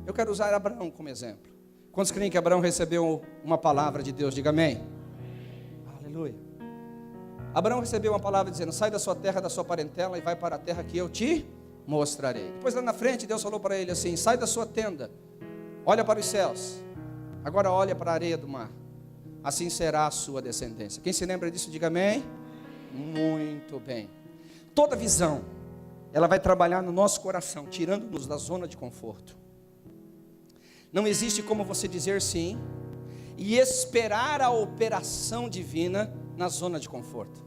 eu quero usar Abraão como exemplo. Quantos creem que Abraão recebeu uma palavra de Deus? Diga amém. Aleluia. Abraão recebeu uma palavra dizendo: sai da sua terra, da sua parentela e vai para a terra que eu te mostrarei. Depois lá na frente Deus falou para ele assim: sai da sua tenda, olha para os céus, agora olha para a areia do mar. Assim será a sua descendência. Quem se lembra disso, diga amém. Muito bem. Toda visão, ela vai trabalhar no nosso coração, tirando-nos da zona de conforto. Não existe como você dizer sim e esperar a operação divina na zona de conforto.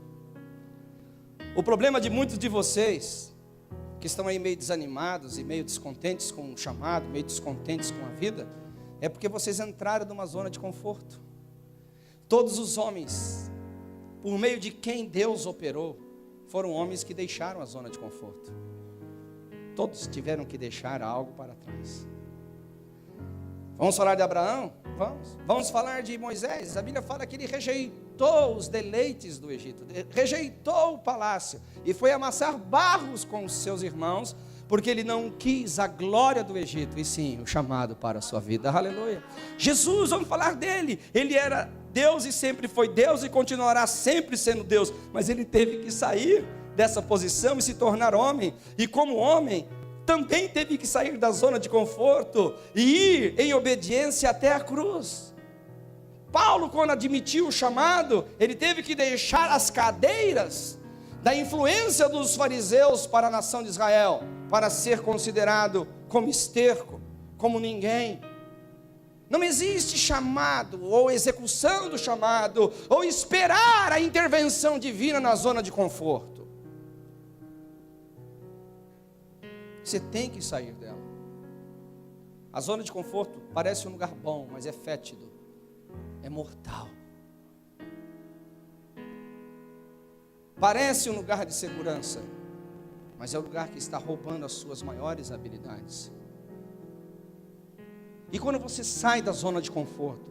O problema de muitos de vocês, que estão aí meio desanimados e meio descontentes com o chamado, meio descontentes com a vida, é porque vocês entraram numa zona de conforto. Todos os homens, por meio de quem Deus operou, foram homens que deixaram a zona de conforto. Todos tiveram que deixar algo para trás. Vamos falar de Abraão? Vamos falar de Moisés. A Bíblia fala que ele rejeitou os deleites do Egito, rejeitou o palácio e foi amassar barros com os seus irmãos, porque ele não quis a glória do Egito, e sim o chamado para a sua vida. Aleluia. Jesus, vamos falar dele. Ele era Deus e sempre foi Deus e continuará sempre sendo Deus, mas ele teve que sair dessa posição e se tornar homem, e como homem também teve que sair da zona de conforto e ir em obediência até a cruz. Paulo, quando admitiu o chamado, ele teve que deixar as cadeiras da influência dos fariseus para a nação de Israel, para ser considerado como esterco, como ninguém. Não existe chamado, ou execução do chamado, ou esperar a intervenção divina na zona de conforto. Você tem que sair dela. A zona de conforto parece um lugar bom, mas é fétido, é mortal. Parece um lugar de segurança, mas é o lugar que está roubando as suas maiores habilidades. E quando você sai da zona de conforto,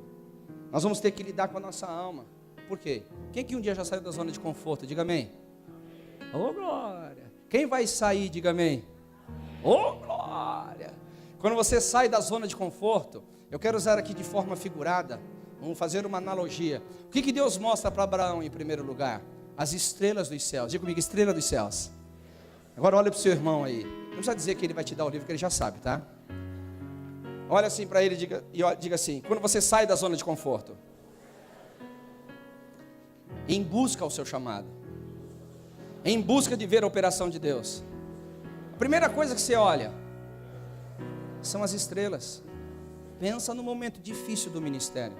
nós vamos ter que lidar com a nossa alma. Por quê? Quem que um dia já saiu da zona de conforto? Diga amém. Ô glória! Quem vai sair? Diga amém. Ô glória! Quando você sai da zona de conforto, eu quero usar aqui de forma figurada, vamos fazer uma analogia. O que Deus mostra para Abraão em primeiro lugar? As estrelas dos céus. Diga comigo, estrela dos céus. Agora olha para o seu irmão aí. Não precisa dizer que ele vai te dar o livro, que ele já sabe, tá? Olha assim para ele e diga assim: quando você sai da zona de conforto, em busca ao seu chamado, em busca de ver a operação de Deus, a primeira coisa que você olha são as estrelas. Pensa no momento difícil do ministério.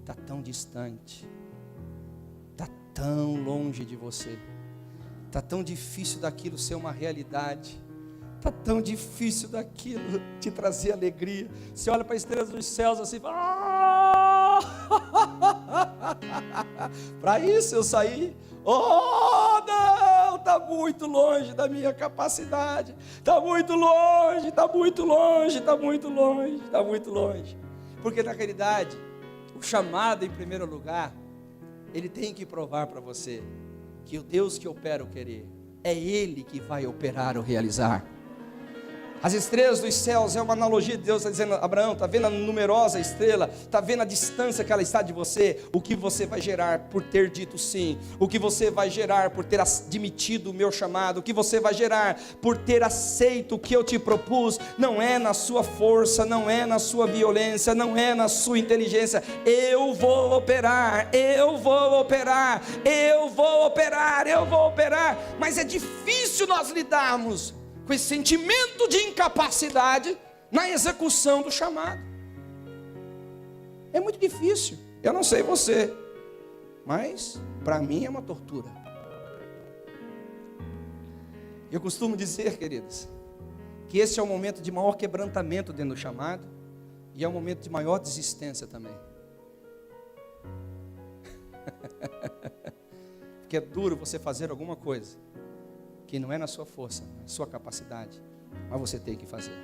Está tão distante, está tão longe de você, está tão difícil daquilo ser uma realidade, está tão difícil daquilo te trazer alegria. Você olha para as estrelas dos céus assim e fala: para isso eu saí? Oh não, está muito longe da minha capacidade, está muito longe, está muito longe, está muito longe, está muito longe. Porque na realidade, o chamado em primeiro lugar, ele tem que provar para você que o Deus que opera o querer, é Ele que vai operar o realizar. As estrelas dos céus é uma analogia de Deus, está dizendo: Abraão, está vendo a numerosa estrela, está vendo a distância que ela está de você, o que você vai gerar por ter dito sim, o que você vai gerar por ter admitido o meu chamado, o que você vai gerar por ter aceito o que eu te propus, não é na sua força, não é na sua violência, não é na sua inteligência. Eu vou operar, eu vou operar, eu vou operar, eu vou operar. Mas é difícil nós lidarmos com esse sentimento de incapacidade na execução do chamado. É muito difícil. Eu não sei você, mas para mim é uma tortura. Eu costumo dizer, queridos, que esse é o momento de maior quebrantamento dentro do chamado, e é o momento de maior desistência também. Porque é duro você fazer alguma coisa que não é na sua força, na sua capacidade, mas você tem que fazer.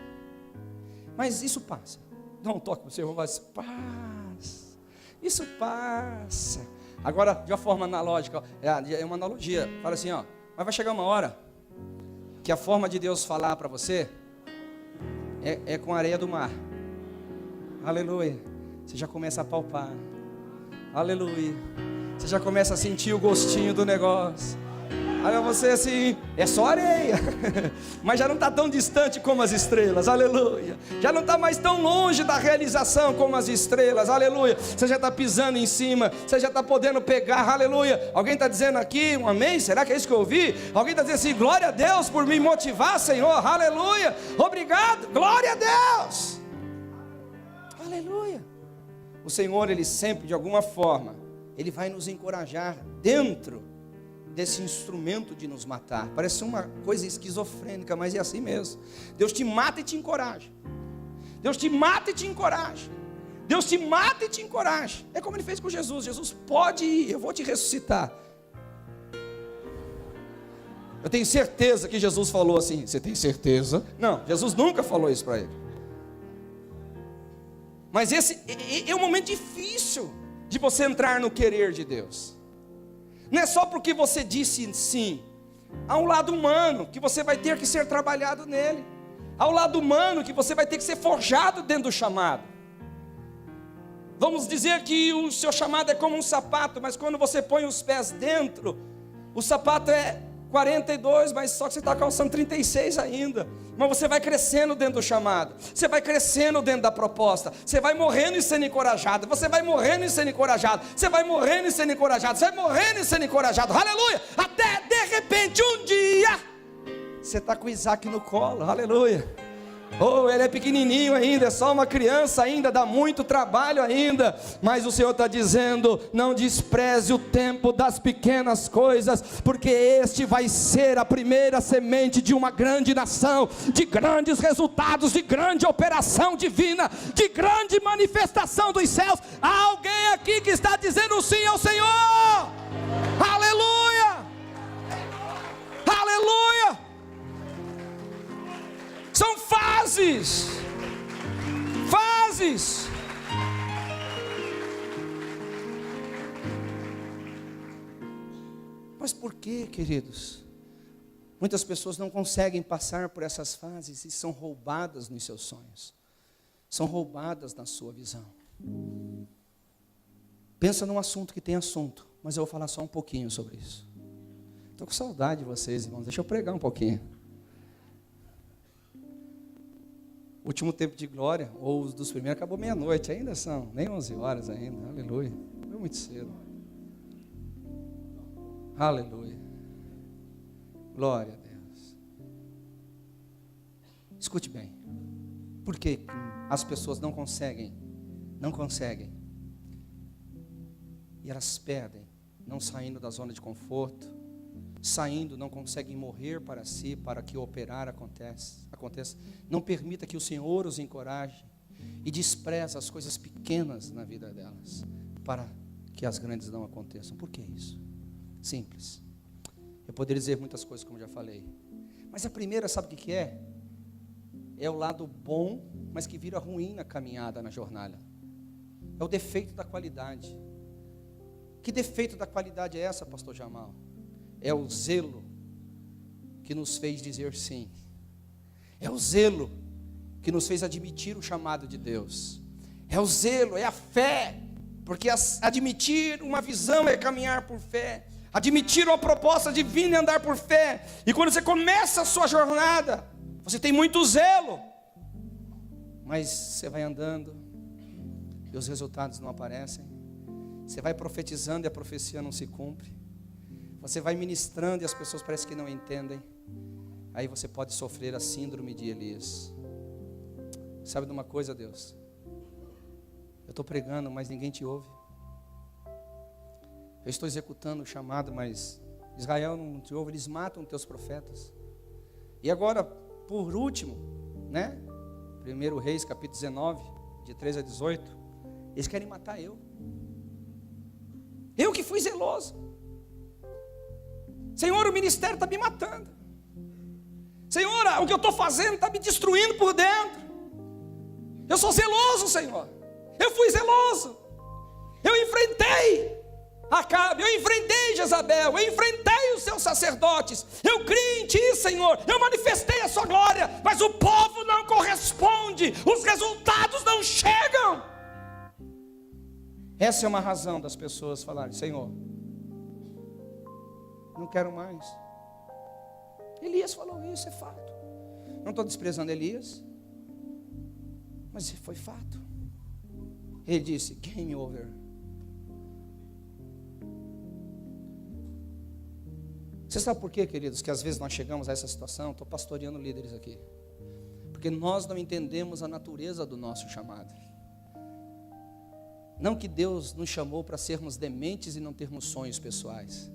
Mas isso passa. Dá um toque para o seu irmão e fala: passa. Isso passa. Agora, de uma forma analógica, é uma analogia. Fala assim, ó: mas vai chegar uma hora que a forma de Deus falar para você é com a areia do mar. Aleluia. Você já começa a palpar. Aleluia. Você já começa a sentir o gostinho do negócio. Aí você assim, é só areia, mas já não está tão distante como as estrelas, aleluia. Já não está mais tão longe da realização como as estrelas, aleluia. Você já está pisando em cima, você já está podendo pegar, aleluia. Alguém está dizendo aqui um amém? Será que é isso que eu ouvi? Alguém está dizendo assim: glória a Deus por me motivar, Senhor, aleluia. Obrigado, glória a Deus, aleluia. O Senhor, Ele sempre, de alguma forma, Ele vai nos encorajar dentro desse instrumento de nos matar. Parece uma coisa esquizofrênica, mas é assim mesmo. Deus te mata e te encoraja. Deus te mata e te encoraja. Deus te mata e te encoraja. É como Ele fez com Jesus. Jesus, pode ir, eu vou te ressuscitar. Eu tenho certeza que Jesus falou assim. Você tem certeza? Não, Jesus nunca falou isso para ele. Mas esse é um momento difícil de você entrar no querer de Deus. Não é só porque você disse sim. Há um lado humano que você vai ter que ser trabalhado nele. Há um lado humano que você vai ter que ser forjado dentro do chamado. Vamos dizer que o seu chamado é como um sapato, mas quando você põe os pés dentro, o sapato 42, mas só que você está calçando 36 ainda. Mas você vai crescendo dentro do chamado, você vai crescendo dentro da proposta, você vai morrendo e sendo encorajado, você vai morrendo e sendo encorajado, você vai morrendo e sendo encorajado, você vai morrendo e sendo encorajado, aleluia, até de repente um dia, você está com Isaac no colo, aleluia. Oh, ele é pequenininho ainda, é só uma criança ainda, dá muito trabalho ainda, mas o Senhor está dizendo, não despreze o tempo das pequenas coisas, porque este vai ser a primeira semente de uma grande nação, de grandes resultados, de grande operação divina, de grande manifestação dos céus. Há alguém aqui que está dizendo sim ao Senhor, aleluia, aleluia. São fases. Mas por que, queridos? Muitas pessoas não conseguem passar por essas fases e são roubadas nos seus sonhos. São roubadas na sua visão. Pensa num assunto que tem assunto, mas eu vou falar só um pouquinho sobre isso. Estou com saudade de vocês, irmãos. Deixa eu pregar um pouquinho. Último tempo de glória, ou os dos primeiros, acabou meia-noite, ainda são, nem 11 horas ainda, aleluia, foi muito cedo, aleluia, glória a Deus. Escute bem, por que as pessoas não conseguem, e elas perdem, não saindo da zona de conforto, saindo, não conseguem morrer para si, para que o operar aconteça. Não permita que o Senhor os encoraje e despreze as coisas pequenas na vida delas, para que as grandes não aconteçam. Por que isso? Simples. Eu poderia dizer muitas coisas, como já falei, mas a primeira, sabe o que é? É o lado bom, mas que vira ruim na caminhada, na jornada. É o defeito da qualidade. Que defeito da qualidade é essa, pastor Jamal? É o zelo que nos fez dizer sim. É o zelo que nos fez admitir o chamado de Deus. É o zelo, é a fé. Porque admitir uma visão é caminhar por fé. Admitir uma proposta divina é andar por fé. E quando você começa a sua jornada, você tem muito zelo. Mas você vai andando e os resultados não aparecem. Você vai profetizando e a profecia não se cumpre. Você vai ministrando e as pessoas parecem que não entendem. Aí você pode sofrer a síndrome de Elias. Sabe de uma coisa, Deus? Eu estou pregando, mas ninguém te ouve. Eu estou executando o chamado, mas Israel não te ouve. Eles matam teus profetas. E agora, por último, né? 1 Reis, capítulo 19, de 13 a 18. Eles querem matar eu. Eu que fui zeloso. Senhor, o ministério está me matando. Senhor, o que eu estou fazendo está me destruindo por dentro. Eu sou zeloso, Senhor. Eu fui zeloso. Eu enfrentei Acabe, eu enfrentei Jezabel, eu enfrentei os seus sacerdotes. Eu criei em ti, Senhor. Eu manifestei a sua glória, mas o povo não corresponde. Os resultados não chegam. Essa é uma razão das pessoas falarem: Senhor, não quero mais. Elias falou isso, é fato. Não estou desprezando Elias, mas foi fato. Ele disse: game over. Você sabe por quê, queridos, que às vezes nós chegamos a essa situação? Estou pastoreando líderes aqui. Porque nós não entendemos a natureza do nosso chamado. Não que Deus nos chamou para sermos dementes e não termos sonhos pessoais.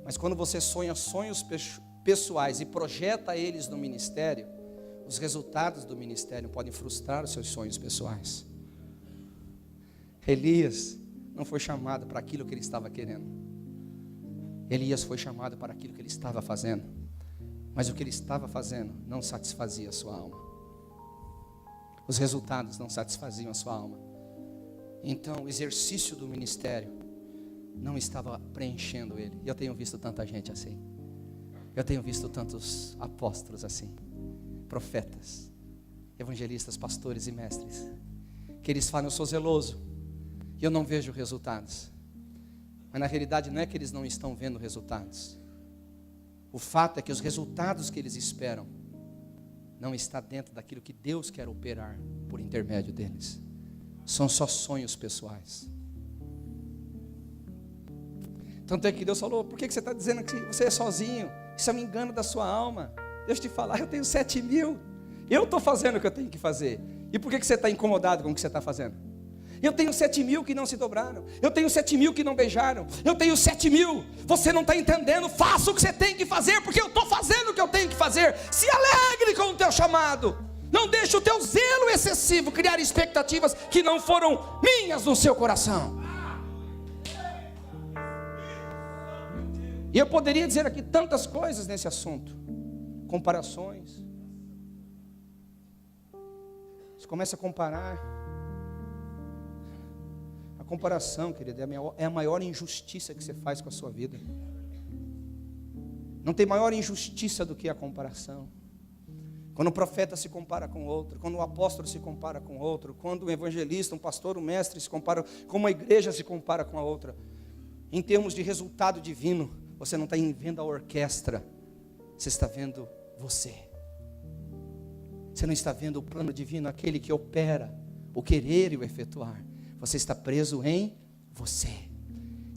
Mas quando você sonha sonhos pessoais e projeta eles no ministério, os resultados do ministério podem frustrar os seus sonhos pessoais. Elias não foi chamado para aquilo que ele estava querendo. Elias foi chamado para aquilo que ele estava fazendo. Mas o que ele estava fazendo não satisfazia a sua alma. Os resultados não satisfaziam a sua alma. Então o exercício do ministério não estava preenchendo ele. E eu tenho visto tanta gente assim. Eu tenho visto tantos apóstolos assim, profetas, evangelistas, pastores e mestres, que eles falam: eu sou zeloso e eu não vejo resultados. Mas na realidade não é que eles não estão vendo resultados. O fato é que os resultados que eles esperam não está dentro daquilo que Deus quer operar por intermédio deles. São só sonhos pessoais. Tanto é que Deus falou: por que você está dizendo que você é sozinho? Isso é um engano da sua alma. Deixa eu te falar, eu tenho 7.000. Eu estou fazendo o que eu tenho que fazer. E por que você está incomodado com o que você está fazendo? Eu tenho 7.000 que não se dobraram. Eu tenho 7.000 que não beijaram. Eu tenho 7.000. Você não está entendendo. Faça o que você tem que fazer, porque eu estou fazendo o que eu tenho que fazer. Se alegre com o teu chamado. Não deixe o teu zelo excessivo criar expectativas que não foram minhas no seu coração. E eu poderia dizer aqui tantas coisas nesse assunto. Comparações. Você começa a comparar. A comparação, querida, é a maior injustiça que você faz com a sua vida. Não tem maior injustiça do que a comparação. Quando o profeta se compara com outro, quando o apóstolo se compara com outro, quando o evangelista, um pastor, um mestre se compara, como a igreja se compara com a outra. Em termos de resultado divino, você não está vendo a orquestra, você está vendo você. Você não está vendo o plano divino, aquele que opera o querer e o efetuar. Você está preso em você.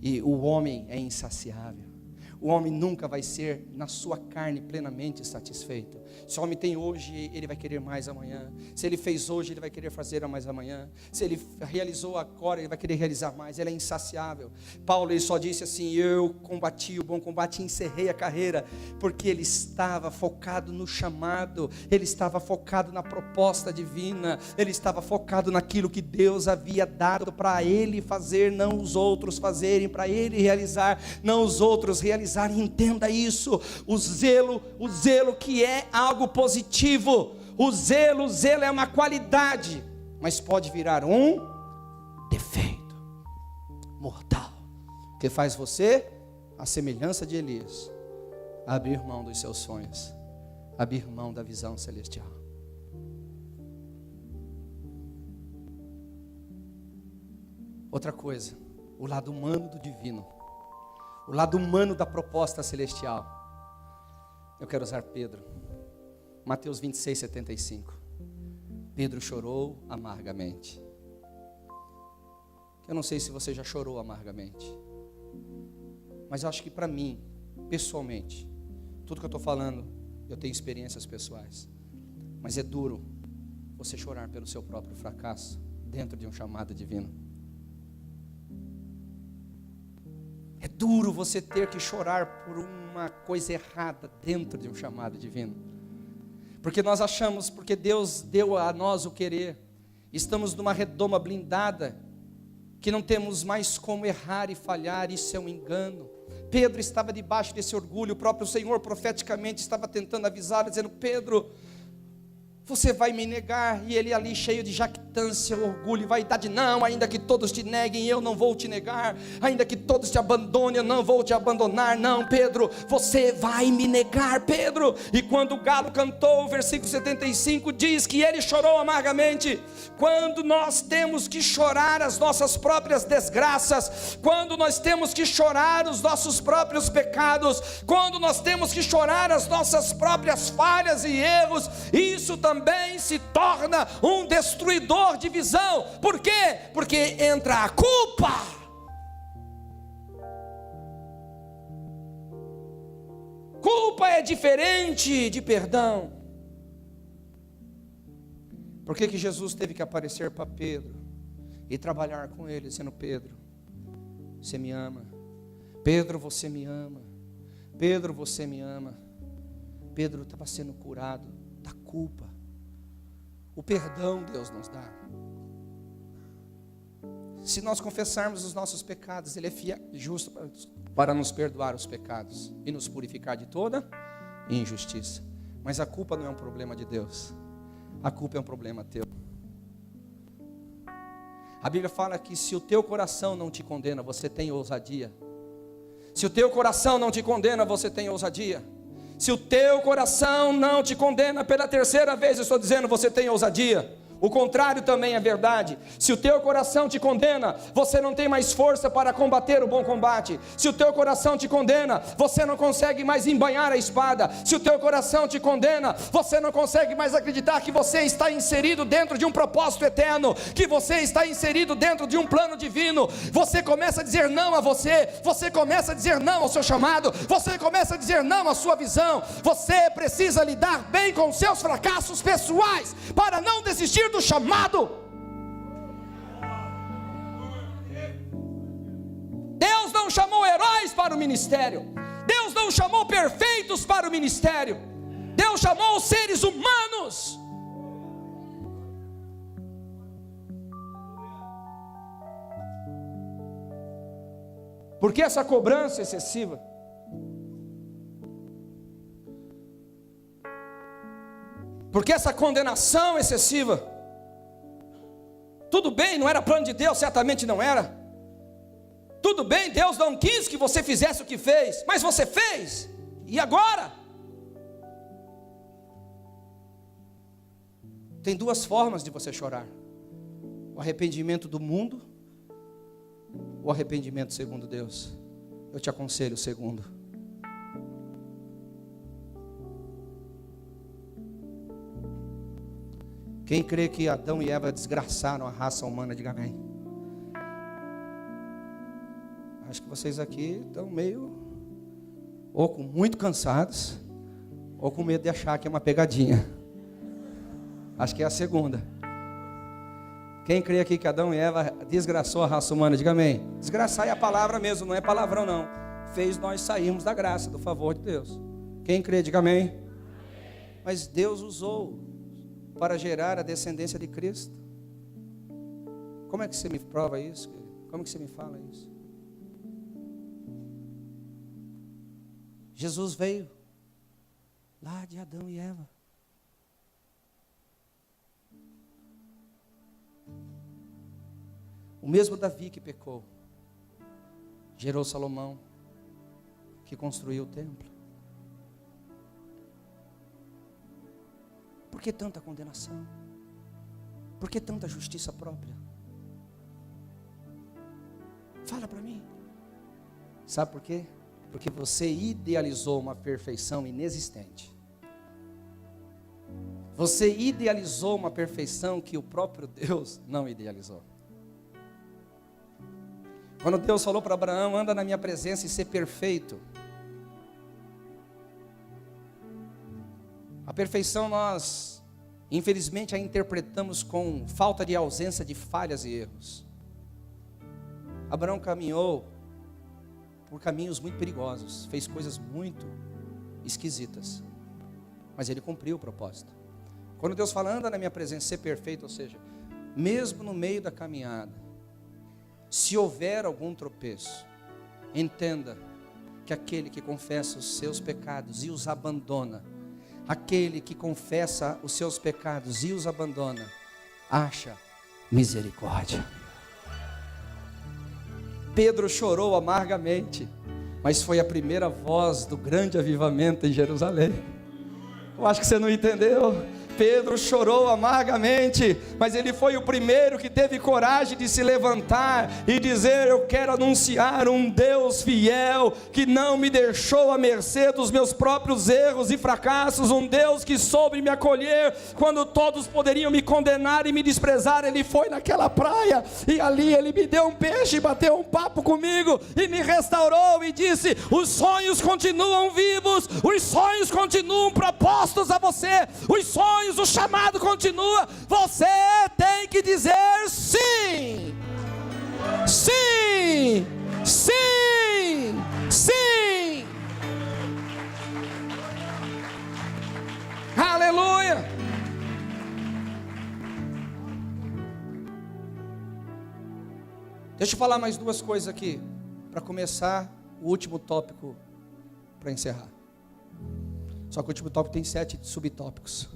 E o homem é insaciável. O homem nunca vai ser na sua carne plenamente satisfeito. Se o homem tem hoje, ele vai querer mais amanhã. Se ele fez hoje, ele vai querer fazer a mais amanhã. Se ele realizou agora, ele vai querer realizar mais. Ele é insaciável. Paulo, ele só disse assim: eu combati o bom combate e encerrei a carreira, porque ele estava focado no chamado, ele estava focado na proposta divina, ele estava focado naquilo que Deus havia dado para ele fazer, não os outros fazerem, para ele realizar, não os outros realizarem. Entenda isso. O zelo que é algo positivo, o zelo é uma qualidade, mas pode virar um defeito mortal, que faz você, a semelhança de Elias, abrir mão dos seus sonhos, abrir mão da visão celestial. Outra coisa, o lado humano do divino, o lado humano da proposta celestial. Eu quero usar Pedro. Mateus 26, 75. Pedro chorou amargamente. Eu não sei se você já chorou amargamente, mas eu acho que para mim, pessoalmente, tudo que eu estou falando, eu tenho experiências pessoais, mas é duro você chorar pelo seu próprio fracasso dentro de um chamado divino. É duro você ter que chorar por uma coisa errada dentro de um chamado divino. Porque nós achamos, porque Deus deu a nós o querer, estamos numa redoma blindada, que não temos mais como errar e falhar. Isso é um engano. Pedro estava debaixo desse orgulho. O próprio Senhor profeticamente estava tentando avisar, dizendo: Pedro, você vai me negar. E ele ali cheio de jactância, orgulho e vaidade: não, ainda que todos te neguem, eu não vou te negar. Ainda que todos te abandonem, eu não vou te abandonar. Não, Pedro, você vai me negar, Pedro. E quando o galo cantou, o versículo 75 diz que ele chorou amargamente. Quando nós temos que chorar as nossas próprias desgraças, quando nós temos que chorar os nossos próprios pecados, quando nós temos que chorar as nossas próprias falhas e erros, isso também se torna um destruidor de visão. Por quê? Porque entra a culpa. Culpa é diferente de perdão. Por que Jesus teve que aparecer para Pedro e trabalhar com ele, dizendo: Pedro, você me ama. Pedro, você me ama. Pedro, você me ama. Pedro estava sendo curado da culpa. O perdão Deus nos dá. Se nós confessarmos os nossos pecados, Ele é fiel e justo para nos perdoar os pecados e nos purificar de toda injustiça. Mas a culpa não é um problema de Deus. A culpa é um problema teu. A Bíblia fala que se o teu coração não te condena, você tem ousadia. Se o teu coração não te condena, você tem ousadia. Se o teu coração não te condena, pela terceira vez eu estou dizendo, você tem ousadia. O contrário também é verdade. Se o teu coração te condena, você não tem mais força para combater o bom combate. Se o teu coração te condena, você não consegue mais embainhar a espada. Se o teu coração te condena, você não consegue mais acreditar que você está inserido dentro de um propósito eterno, que você está inserido dentro de um plano divino. Você começa a dizer não a você começa a dizer não ao seu chamado, você começa a dizer não à sua visão. Você precisa lidar bem com os seus fracassos pessoais, para não desistir do chamado. Deus não chamou heróis para o ministério, Deus não chamou perfeitos para o ministério, Deus chamou os seres humanos. Por que essa cobrança excessiva? Por que essa condenação excessiva? Tudo bem, não era plano de Deus, certamente não era. Tudo bem, Deus não quis que você fizesse o que fez, mas você fez, e agora? Tem duas formas de você chorar: o arrependimento do mundo, o arrependimento segundo Deus. Eu te aconselho o segundo. Quem crê que Adão e Eva desgraçaram a raça humana, diga amém. Acho que vocês aqui estão meio, ou com muito cansados, ou com medo de achar que é uma pegadinha. Acho que é a segunda. Quem crê aqui que Adão e Eva desgraçou a raça humana, diga amém. Desgraçar é a palavra mesmo, não é palavrão não. Fez nós sairmos da graça, do favor de Deus. Quem crê, diga amém. Mas Deus usou para gerar a descendência de Cristo. Como é que você me prova isso, querido? Como é que você me fala isso? Jesus veio lá de Adão e Eva. O mesmo Davi que pecou gerou Salomão, que construiu o templo. Por que tanta condenação? Por que tanta justiça própria? Fala para mim. Sabe por quê? Porque você idealizou uma perfeição inexistente. Você idealizou uma perfeição que o próprio Deus não idealizou. Quando Deus falou para Abraão: anda na minha presença e ser perfeito. A perfeição nós, infelizmente, a interpretamos com falta de ausência de falhas e erros. Abraão caminhou por caminhos muito perigosos, fez coisas muito esquisitas, mas ele cumpriu o propósito. Quando Deus fala: anda na minha presença, ser perfeito, ou seja, mesmo no meio da caminhada, se houver algum tropeço, entenda que aquele que confessa os seus pecados e os abandona, aquele que confessa os seus pecados e os abandona, acha misericórdia. Pedro chorou amargamente, mas foi a primeira voz do grande avivamento em Jerusalém. Eu acho que você não entendeu. Pedro chorou amargamente, mas ele foi o primeiro que teve coragem de se levantar e dizer: eu quero anunciar um Deus fiel, que não me deixou à mercê dos meus próprios erros e fracassos, um Deus que soube me acolher quando todos poderiam me condenar e me desprezar. Ele foi naquela praia e ali ele me deu um peixe, bateu um papo comigo e me restaurou e disse: os sonhos continuam vivos, os sonhos continuam propostos a você, os sonhos, o chamado continua. Você tem que dizer sim, sim, sim, sim. Aleluia. Deixa eu falar mais duas coisas aqui para começar o último tópico, para encerrar. Só que o último tópico tem 7 subtópicos.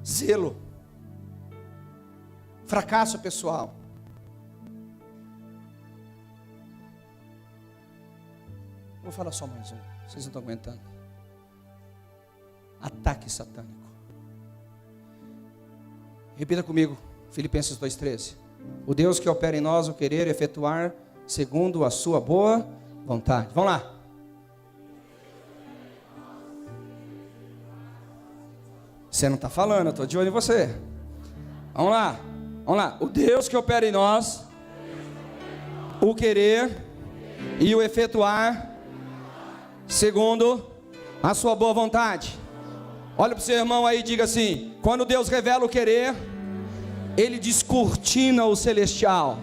Zelo, fracasso pessoal. Vou falar só mais um, vocês não estão aguentando. ataque satânico. Repita comigo, Filipenses 2,13. O Deus que opera em nós o querer e efetuar segundo a sua boa vontade. Vamos lá. Você não está falando, eu estou de olho em você. Vamos lá. Vamos lá. O Deus que opera em nós o querer e o efetuar segundo a sua boa vontade. Olha para o seu irmão aí e diga assim: quando Deus revela o querer, Ele descortina o celestial,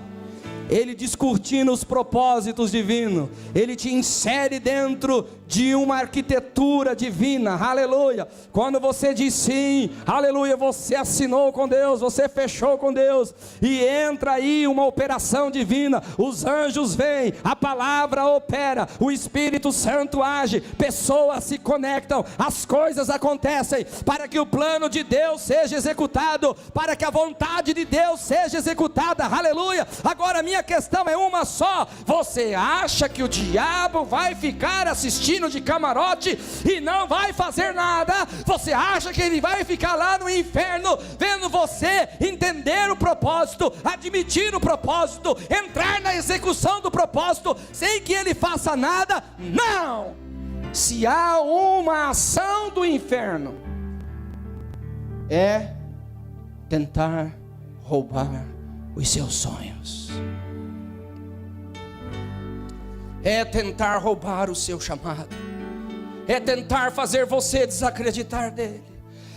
Ele descortina os propósitos divinos, Ele te insere dentro de uma arquitetura divina, aleluia. Quando você diz sim, aleluia, você assinou com Deus, você fechou com Deus, e entra aí uma operação divina, os anjos vêm, a palavra opera, o Espírito Santo age, pessoas se conectam, as coisas acontecem, para que o plano de Deus seja executado, para que a vontade de Deus seja executada, aleluia. Agora a minha questão é uma só: você acha que o diabo vai ficar assistindo de camarote e não vai fazer nada? Você acha que ele vai ficar lá no inferno vendo você entender o propósito, admitir o propósito, entrar na execução do propósito sem que ele faça nada? Não! Se há uma ação do inferno, é tentar roubar os seus sonhos, é tentar roubar o seu chamado, é tentar fazer você desacreditar dele,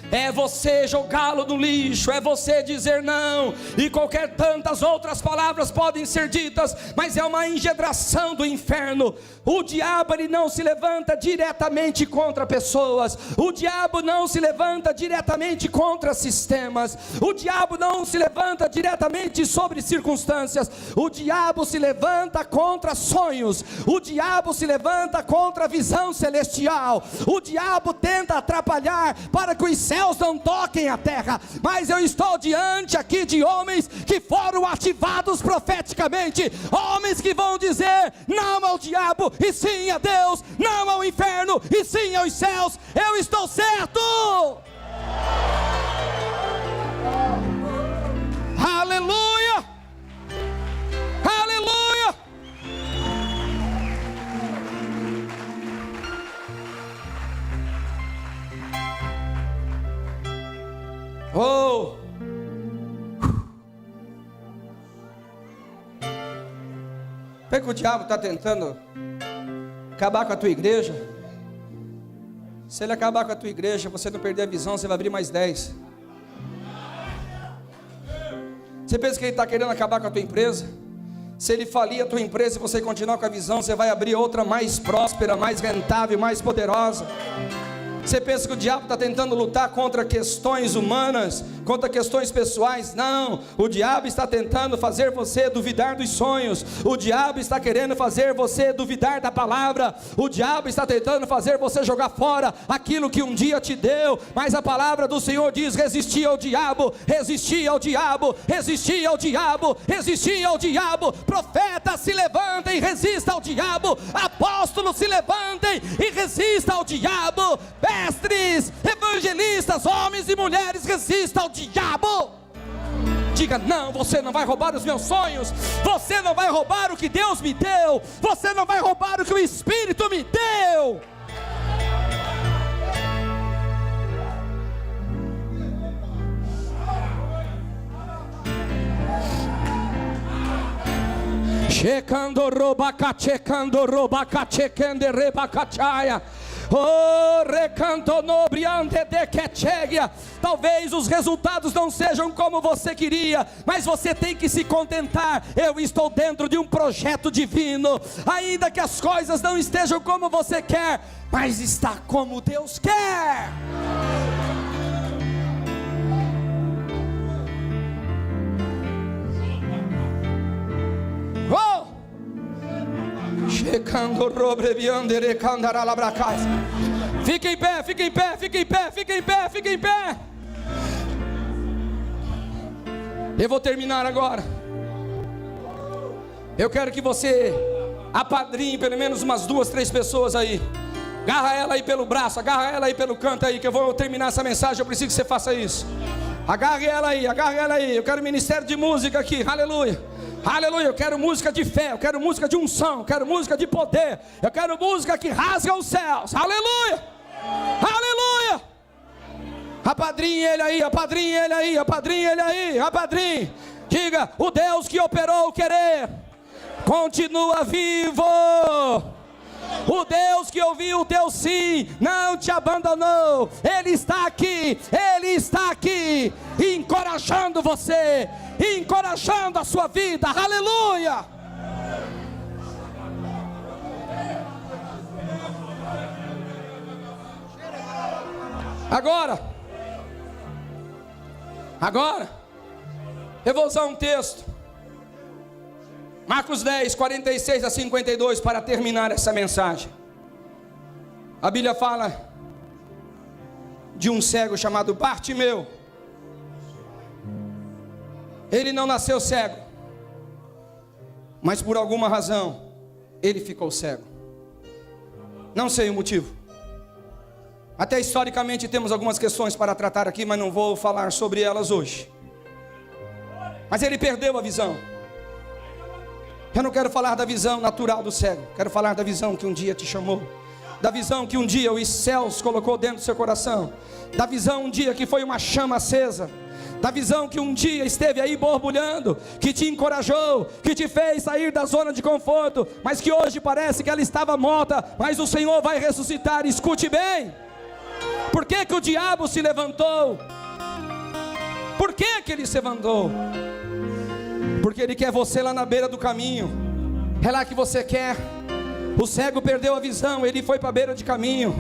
é você jogá-lo no lixo, é você dizer não, e qualquer tantas outras palavras podem ser ditas, mas é uma engedração do inferno. O diabo, ele não se levanta diretamente contra pessoas, o diabo não se levanta diretamente contra sistemas, o diabo não se levanta diretamente sobre circunstâncias, o diabo se levanta contra sonhos, o diabo se levanta contra a visão celestial, o diabo tenta atrapalhar para que os céus não toquem a terra. Mas eu estou diante aqui de homens que foram ativados profeticamente, homens que vão dizer não ao diabo e sim a Deus, não ao inferno e sim aos céus. Eu estou certo. Aleluia, aleluia. Oh! Vê que o diabo está tentando acabar com a tua igreja. Se ele acabar com a tua igreja, você não perder a visão, você vai abrir mais 10. Você pensa que ele está querendo acabar com a tua empresa? Se ele falir a tua empresa e você continuar com a visão, você vai abrir outra mais próspera, mais rentável, mais poderosa. Você pensa que o diabo está tentando lutar contra questões humanas, contra questões pessoais? Não, o diabo está tentando fazer você duvidar dos sonhos, o diabo está querendo fazer você duvidar da palavra, o diabo está tentando fazer você jogar fora aquilo que um dia te deu, mas a palavra do Senhor diz: resistir ao diabo, resistir ao diabo, resistir ao diabo, resistir ao diabo. Profetas, se levantem e resista ao diabo. Apóstolos, se levantem e resista ao diabo. Mestres, evangelistas, homens e mulheres, resista ao diabo. Diga não: você não vai roubar os meus sonhos, você não vai roubar o que Deus me deu, você não vai roubar o que o Espírito me deu. Checando robaca, checando robaca, checando rebacachaia. Oh, recanto nobriante de quechegia. Talvez os resultados não sejam como você queria, mas você tem que se contentar. Eu estou dentro de um projeto divino, ainda que as coisas não estejam como você quer, mas está como Deus quer. Oh! Fique em pé, fique em pé, fique em pé, fique em pé, fique em pé. Eu vou terminar agora. Eu quero que você apadrinhe pelo menos umas 2, 3 pessoas aí. Agarra ela aí pelo braço, agarra ela aí pelo canto aí, que eu vou terminar essa mensagem, eu preciso que você faça isso. Agarre ela aí, agarre ela aí. Eu quero ministério de música aqui, aleluia. Aleluia, eu quero música de fé, eu quero música de unção, eu quero música de poder, eu quero música que rasga os céus, aleluia, aleluia. Apadrinhe ele aí, apadrinhe ele aí, apadrinhe ele aí, apadrinhe. Diga, o Deus que operou o querer, continua vivo. O Deus que ouviu o teu sim, não te abandonou. Ele está aqui, encorajando você, encorajando a sua vida, aleluia. Agora, eu vou usar um texto, Marcos 10, 46 a 52, para terminar essa mensagem. A Bíblia fala de um cego chamado Bartimeu. Ele não nasceu cego, mas por alguma razão ele ficou cego. Não sei o motivo. Até historicamente temos algumas questões para tratar aqui, mas não vou falar sobre elas hoje. Mas ele perdeu a visão. Eu não quero falar da visão natural do cego, quero falar da visão que um dia te chamou, da visão que um dia os céus colocou dentro do seu coração, da visão um dia que foi uma chama acesa, da visão que um dia esteve aí borbulhando, que te encorajou, que te fez sair da zona de conforto, mas que hoje parece que ela estava morta, mas o Senhor vai ressuscitar. Escute bem, por que que o diabo se levantou? Por que que ele se levantou? Porque ele quer você lá na beira do caminho, é lá que você quer. O cego perdeu a visão, ele foi para a beira de caminho.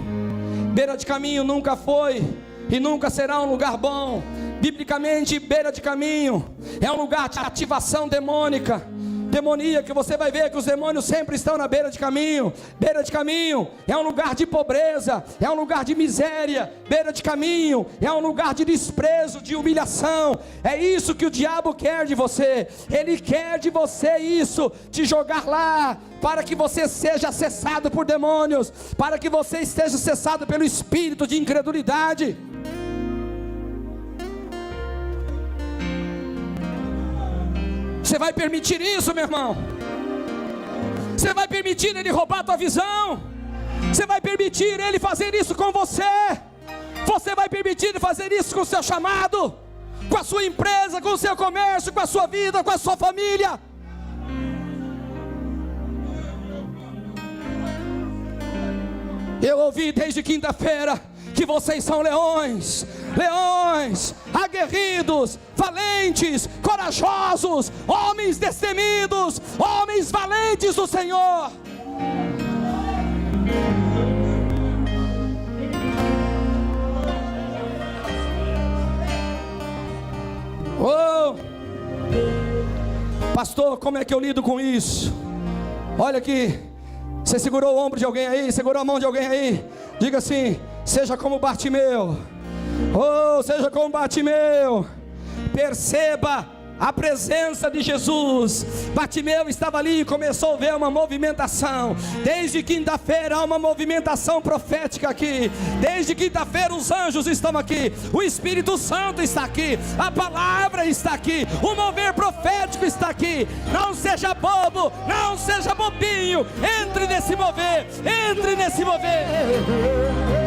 Beira de caminho nunca foi e nunca será um lugar bom. Biblicamente, beira de caminho é um lugar de ativação demoníaca. Você vai ver que os demônios sempre estão na beira de caminho. Beira de caminho é um lugar de pobreza, é um lugar de miséria. Beira de caminho é um lugar de desprezo, de humilhação. É isso que o diabo quer de você. Ele quer de você isso, te jogar lá, para que você seja acessado por demônios, para que você esteja acessado pelo espírito de incredulidade. Você vai permitir isso, meu irmão? Você vai permitir ele roubar a tua visão? Você vai permitir ele fazer isso com você? Você vai permitir ele fazer isso com o seu chamado? Com a sua empresa, com o seu comércio, com a sua vida, com a sua família? Eu ouvi desde quinta-feira que vocês são leões, leões, aguerridos, valentes, corajosos, homens destemidos, homens valentes do Senhor. Oh, pastor, como é que eu lido com isso? Olha aqui, você segurou o ombro de alguém aí, segurou a mão de alguém aí, diga assim: seja como Bartimeu. Oh, seja como Bartimeu. Perceba a presença de Jesus. Bartimeu estava ali e começou a ver uma movimentação. Desde quinta-feira há uma movimentação profética aqui. Desde quinta-feira os anjos estão aqui, o Espírito Santo está aqui, a palavra está aqui, o mover profético está aqui. Não seja bobo, não seja bobinho. Entre nesse mover, entre nesse mover.